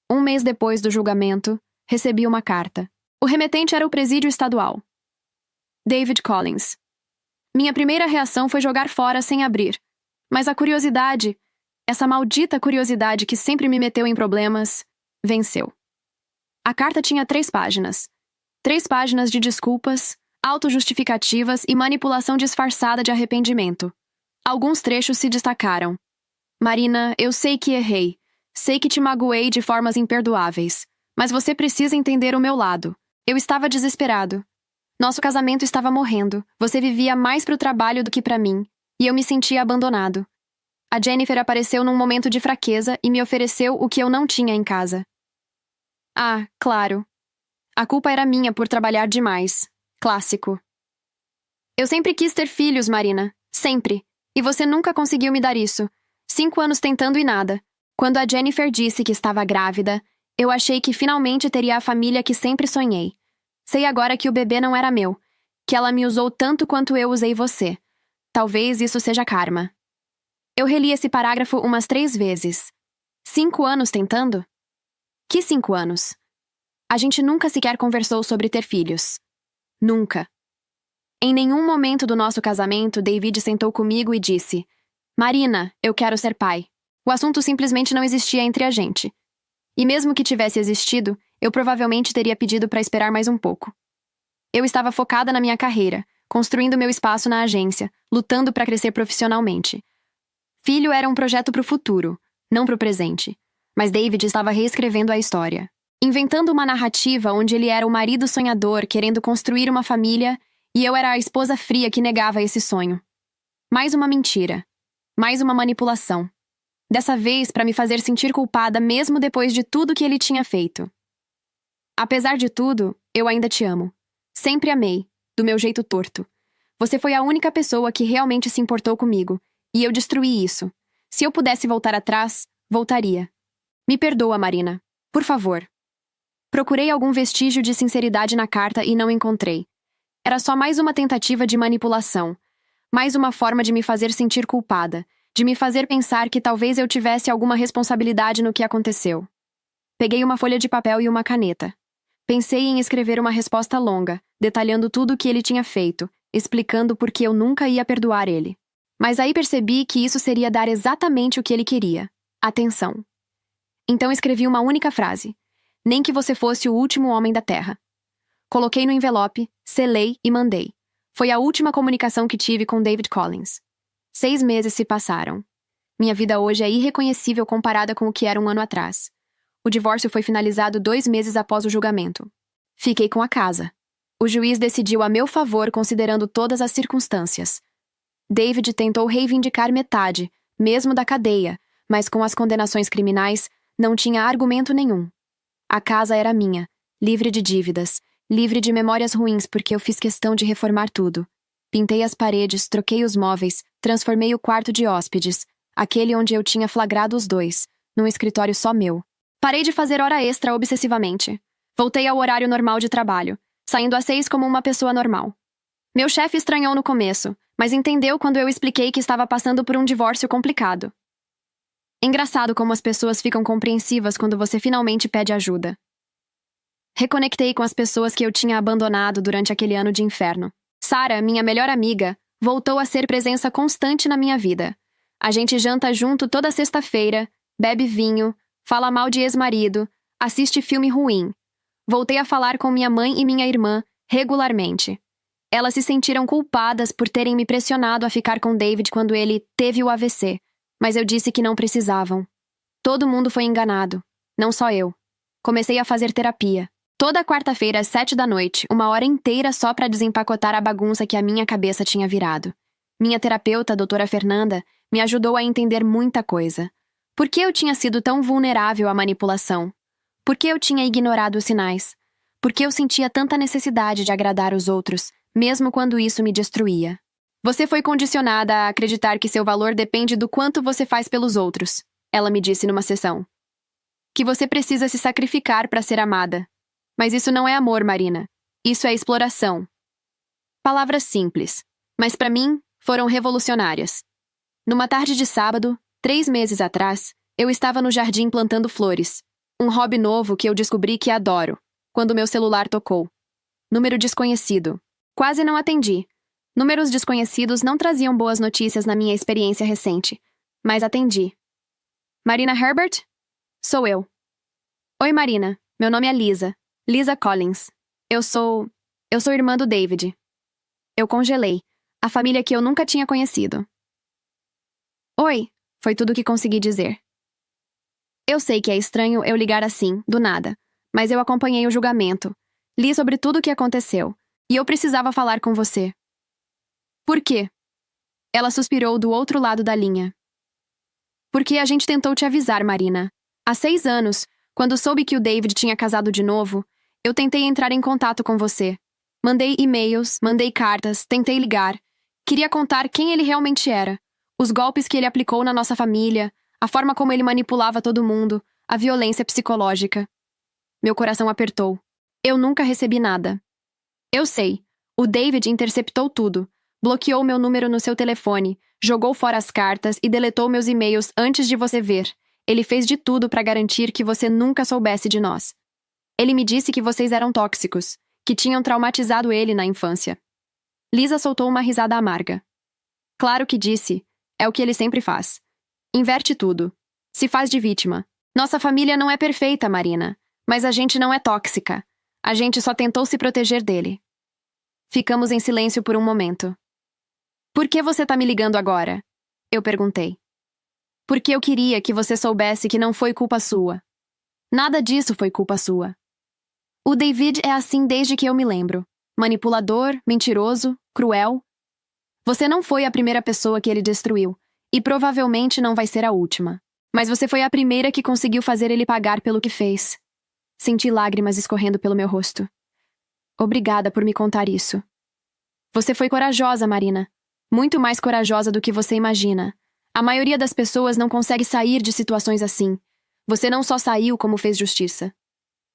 1 mês depois do julgamento, recebi uma carta. O remetente era o presídio estadual. David Collins. Minha primeira reação foi jogar fora sem abrir. Mas a curiosidade, essa maldita curiosidade que sempre me meteu em problemas, venceu. A carta tinha 3 páginas. 3 páginas de desculpas, autojustificativas e manipulação disfarçada de arrependimento. Alguns trechos se destacaram. Marina, eu sei que errei. Sei que te magoei de formas imperdoáveis. Mas você precisa entender o meu lado. Eu estava desesperado. Nosso casamento estava morrendo. Você vivia mais para o trabalho do que para mim. E eu me sentia abandonado. A Jennifer apareceu num momento de fraqueza e me ofereceu o que eu não tinha em casa. Ah, claro. A culpa era minha por trabalhar demais. Clássico. Eu sempre quis ter filhos, Marina. Sempre. E você nunca conseguiu me dar isso. 5 anos tentando e nada. Quando a Jennifer disse que estava grávida, eu achei que finalmente teria a família que sempre sonhei. Sei agora que o bebê não era meu. Que ela me usou tanto quanto eu usei você. Talvez isso seja karma. Eu reli esse parágrafo umas 3 vezes. 5 anos tentando? Que 5 anos? A gente nunca sequer conversou sobre ter filhos. Nunca. Em nenhum momento do nosso casamento, David sentou comigo e disse: Marina, eu quero ser pai. O assunto simplesmente não existia entre a gente. E mesmo que tivesse existido, eu provavelmente teria pedido para esperar mais um pouco. Eu estava focada na minha carreira, construindo meu espaço na agência, lutando para crescer profissionalmente. Filho era um projeto para o futuro, não para o presente. Mas David estava reescrevendo a história. Inventando uma narrativa onde ele era o marido sonhador querendo construir uma família e eu era a esposa fria que negava esse sonho. Mais uma mentira. Mais uma manipulação. Dessa vez para me fazer sentir culpada mesmo depois de tudo que ele tinha feito. Apesar de tudo, eu ainda te amo. Sempre amei, do meu jeito torto. Você foi a única pessoa que realmente se importou comigo, e eu destruí isso. Se eu pudesse voltar atrás, voltaria. Me perdoa, Marina. Por favor. Procurei algum vestígio de sinceridade na carta e não encontrei. Era só mais uma tentativa de manipulação. Mais uma forma de me fazer sentir culpada, de me fazer pensar que talvez eu tivesse alguma responsabilidade no que aconteceu. Peguei uma folha de papel e uma caneta. Pensei em escrever uma resposta longa, detalhando tudo o que ele tinha feito, explicando por que eu nunca ia perdoar ele. Mas aí percebi que isso seria dar exatamente o que ele queria: atenção. Então escrevi uma única frase: nem que você fosse o último homem da Terra. Coloquei no envelope, selei e mandei. Foi a última comunicação que tive com David Collins. 6 meses se passaram. Minha vida hoje é irreconhecível comparada com o que era 1 ano atrás. O divórcio foi finalizado 2 meses após o julgamento. Fiquei com a casa. O juiz decidiu a meu favor considerando todas as circunstâncias. David tentou reivindicar metade, mesmo da cadeia, mas com as condenações criminais, não tinha argumento nenhum. A casa era minha, livre de dívidas, livre de memórias ruins porque eu fiz questão de reformar tudo. Pintei as paredes, troquei os móveis, transformei o quarto de hóspedes, aquele onde eu tinha flagrado os 2, num escritório só meu. Parei de fazer hora extra obsessivamente. Voltei ao horário normal de trabalho, saindo às 6 como uma pessoa normal. Meu chefe estranhou no começo, mas entendeu quando eu expliquei que estava passando por um divórcio complicado. Engraçado como as pessoas ficam compreensivas quando você finalmente pede ajuda. Reconectei com as pessoas que eu tinha abandonado durante aquele ano de inferno. Sarah, minha melhor amiga, voltou a ser presença constante na minha vida. A gente janta junto toda sexta-feira, bebe vinho, fala mal de ex-marido, assiste filme ruim. Voltei a falar com minha mãe e minha irmã regularmente. Elas se sentiram culpadas por terem me pressionado a ficar com David quando ele teve o AVC, mas eu disse que não precisavam. Todo mundo foi enganado, não só eu. Comecei a fazer terapia. Toda quarta-feira às 7 da noite, 1 hora inteira só para desempacotar a bagunça que a minha cabeça tinha virado. Minha terapeuta, a doutora Fernanda, me ajudou a entender muita coisa. Por que eu tinha sido tão vulnerável à manipulação? Por que eu tinha ignorado os sinais? Por que eu sentia tanta necessidade de agradar os outros, mesmo quando isso me destruía? Você foi condicionada a acreditar que seu valor depende do quanto você faz pelos outros, ela me disse numa sessão. Que você precisa se sacrificar para ser amada. Mas isso não é amor, Marina. Isso é exploração. Palavras simples, mas para mim foram revolucionárias. Numa tarde de sábado, 3 meses atrás, eu estava no jardim plantando flores. Um hobby novo que eu descobri que adoro, quando meu celular tocou. Número desconhecido. Quase não atendi. Números desconhecidos não traziam boas notícias na minha experiência recente, mas atendi. Marina Herbert? Sou eu. Oi, Marina. Meu nome é Lisa. Lisa Collins. Eu sou irmã do David. Eu congelei. A família que eu nunca tinha conhecido. Oi, foi tudo que consegui dizer. Eu sei que é estranho eu ligar assim, do nada, mas eu acompanhei o julgamento. Li sobre tudo o que aconteceu, e eu precisava falar com você. Por quê? Ela suspirou do outro lado da linha. Porque a gente tentou te avisar, Marina. Há 6 anos, quando soube que o David tinha casado de novo, eu tentei entrar em contato com você. Mandei e-mails, mandei cartas, tentei ligar. Queria contar quem ele realmente era. Os golpes que ele aplicou na nossa família, a forma como ele manipulava todo mundo, a violência psicológica. Meu coração apertou. Eu nunca recebi nada. Eu sei. O David interceptou tudo. Bloqueou meu número no seu telefone, jogou fora as cartas e deletou meus e-mails antes de você ver. Ele fez de tudo para garantir que você nunca soubesse de nós. Ele me disse que vocês eram tóxicos, que tinham traumatizado ele na infância. Lisa soltou uma risada amarga. Claro que disse. É o que ele sempre faz. Inverte tudo. Se faz de vítima. Nossa família não é perfeita, Marina, mas a gente não é tóxica. A gente só tentou se proteger dele. Ficamos em silêncio por um momento. Por que você tá me ligando agora? Eu perguntei. Porque eu queria que você soubesse que não foi culpa sua. Nada disso foi culpa sua. O David é assim desde que eu me lembro. Manipulador, mentiroso, cruel. Você não foi a primeira pessoa que ele destruiu, e provavelmente não vai ser a última. Mas você foi a primeira que conseguiu fazer ele pagar pelo que fez. Senti lágrimas escorrendo pelo meu rosto. Obrigada por me contar isso. Você foi corajosa, Marina. Muito mais corajosa do que você imagina. A maioria das pessoas não consegue sair de situações assim. Você não só saiu, como fez justiça.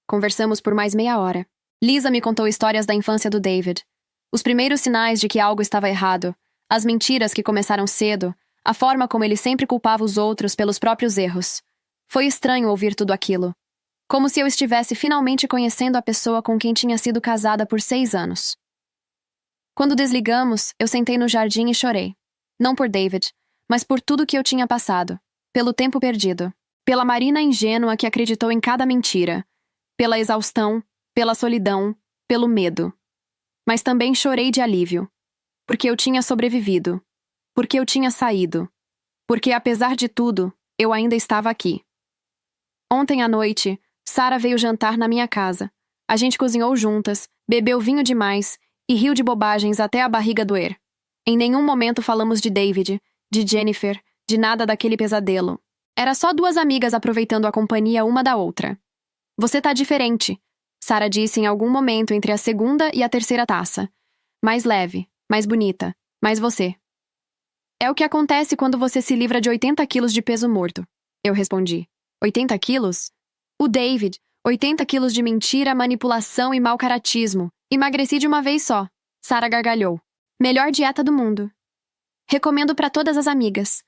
Conversamos por mais meia hora. Lisa me contou histórias da infância do David. Os primeiros sinais de que algo estava errado, as mentiras que começaram cedo, a forma como ele sempre culpava os outros pelos próprios erros. Foi estranho ouvir tudo aquilo. Como se eu estivesse finalmente conhecendo a pessoa com quem tinha sido casada por 6 anos. Quando desligamos, eu sentei no jardim e chorei. Não por David, mas por tudo que eu tinha passado. Pelo tempo perdido. Pela Marina ingênua que acreditou em cada mentira. Pela exaustão, pela solidão, pelo medo. Mas também chorei de alívio. Porque eu tinha sobrevivido. Porque eu tinha saído. Porque, apesar de tudo, eu ainda estava aqui. Ontem à noite, Sarah veio jantar na minha casa. A gente cozinhou juntas, bebeu vinho demais e riu de bobagens até a barriga doer. Em nenhum momento falamos de David, de Jennifer, de nada daquele pesadelo. Era só 2 amigas aproveitando a companhia uma da outra. Você tá diferente, Sarah disse em algum momento entre a segunda e a terceira taça. Mais leve, mais bonita, mais você. É o que acontece quando você se livra de 80 quilos de peso morto. Eu respondi. 80 quilos? O David, 80 quilos de mentira, manipulação e mau caratismo. Emagreci de uma vez só. Sarah gargalhou. Melhor dieta do mundo. Recomendo para todas as amigas.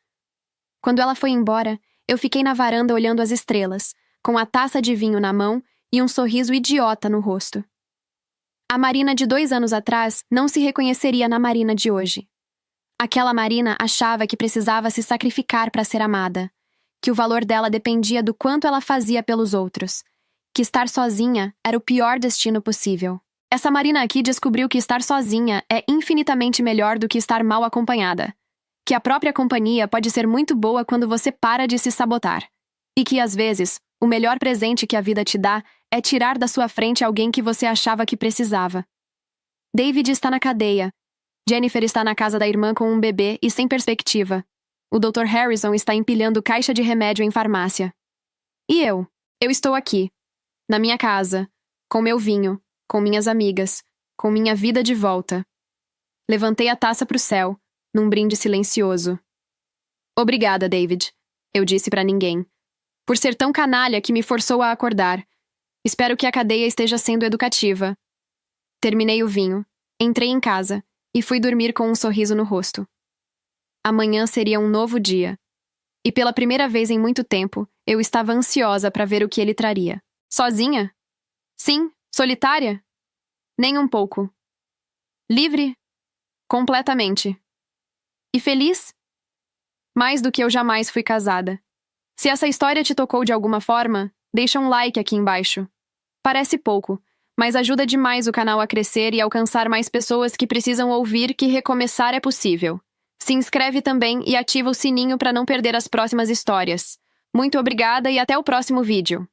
Quando ela foi embora, Eu fiquei na varanda olhando as estrelas, com a taça de vinho na mão e um sorriso idiota no rosto. A Marina de 2 anos atrás não se reconheceria na Marina de hoje. Aquela Marina achava que precisava se sacrificar para ser amada, que o valor dela dependia do quanto ela fazia pelos outros, que estar sozinha era o pior destino possível. Essa Marina aqui descobriu que estar sozinha é infinitamente melhor do que estar mal acompanhada, que a própria companhia pode ser muito boa quando você para de se sabotar, e que, às vezes, o melhor presente que a vida te dá é tirar da sua frente alguém que você achava que precisava. David está na cadeia. Jennifer está na casa da irmã com um bebê e sem perspectiva. O Dr. Harrison está empilhando caixa de remédio em farmácia. E eu? Eu estou aqui, na minha casa, com meu vinho, com minhas amigas, com minha vida de volta. Levantei a taça para o céu, num brinde silencioso. Obrigada, David, eu disse para ninguém, por ser tão canalha que me forçou a acordar. Espero que a cadeia esteja sendo educativa. Terminei o vinho, entrei em casa e fui dormir com um sorriso no rosto. Amanhã seria um novo dia. E pela primeira vez em muito tempo, eu estava ansiosa para ver o que ele traria. Sozinha? Sim, solitária? Nem um pouco. Livre? Completamente. E feliz? Mais do que eu jamais fui casada. Se essa história te tocou de alguma forma, deixa um like aqui embaixo. Parece pouco, mas ajuda demais o canal a crescer e alcançar mais pessoas que precisam ouvir que recomeçar é possível. Se inscreve também e ativa o sininho para não perder as próximas histórias. Muito obrigada e até o próximo vídeo.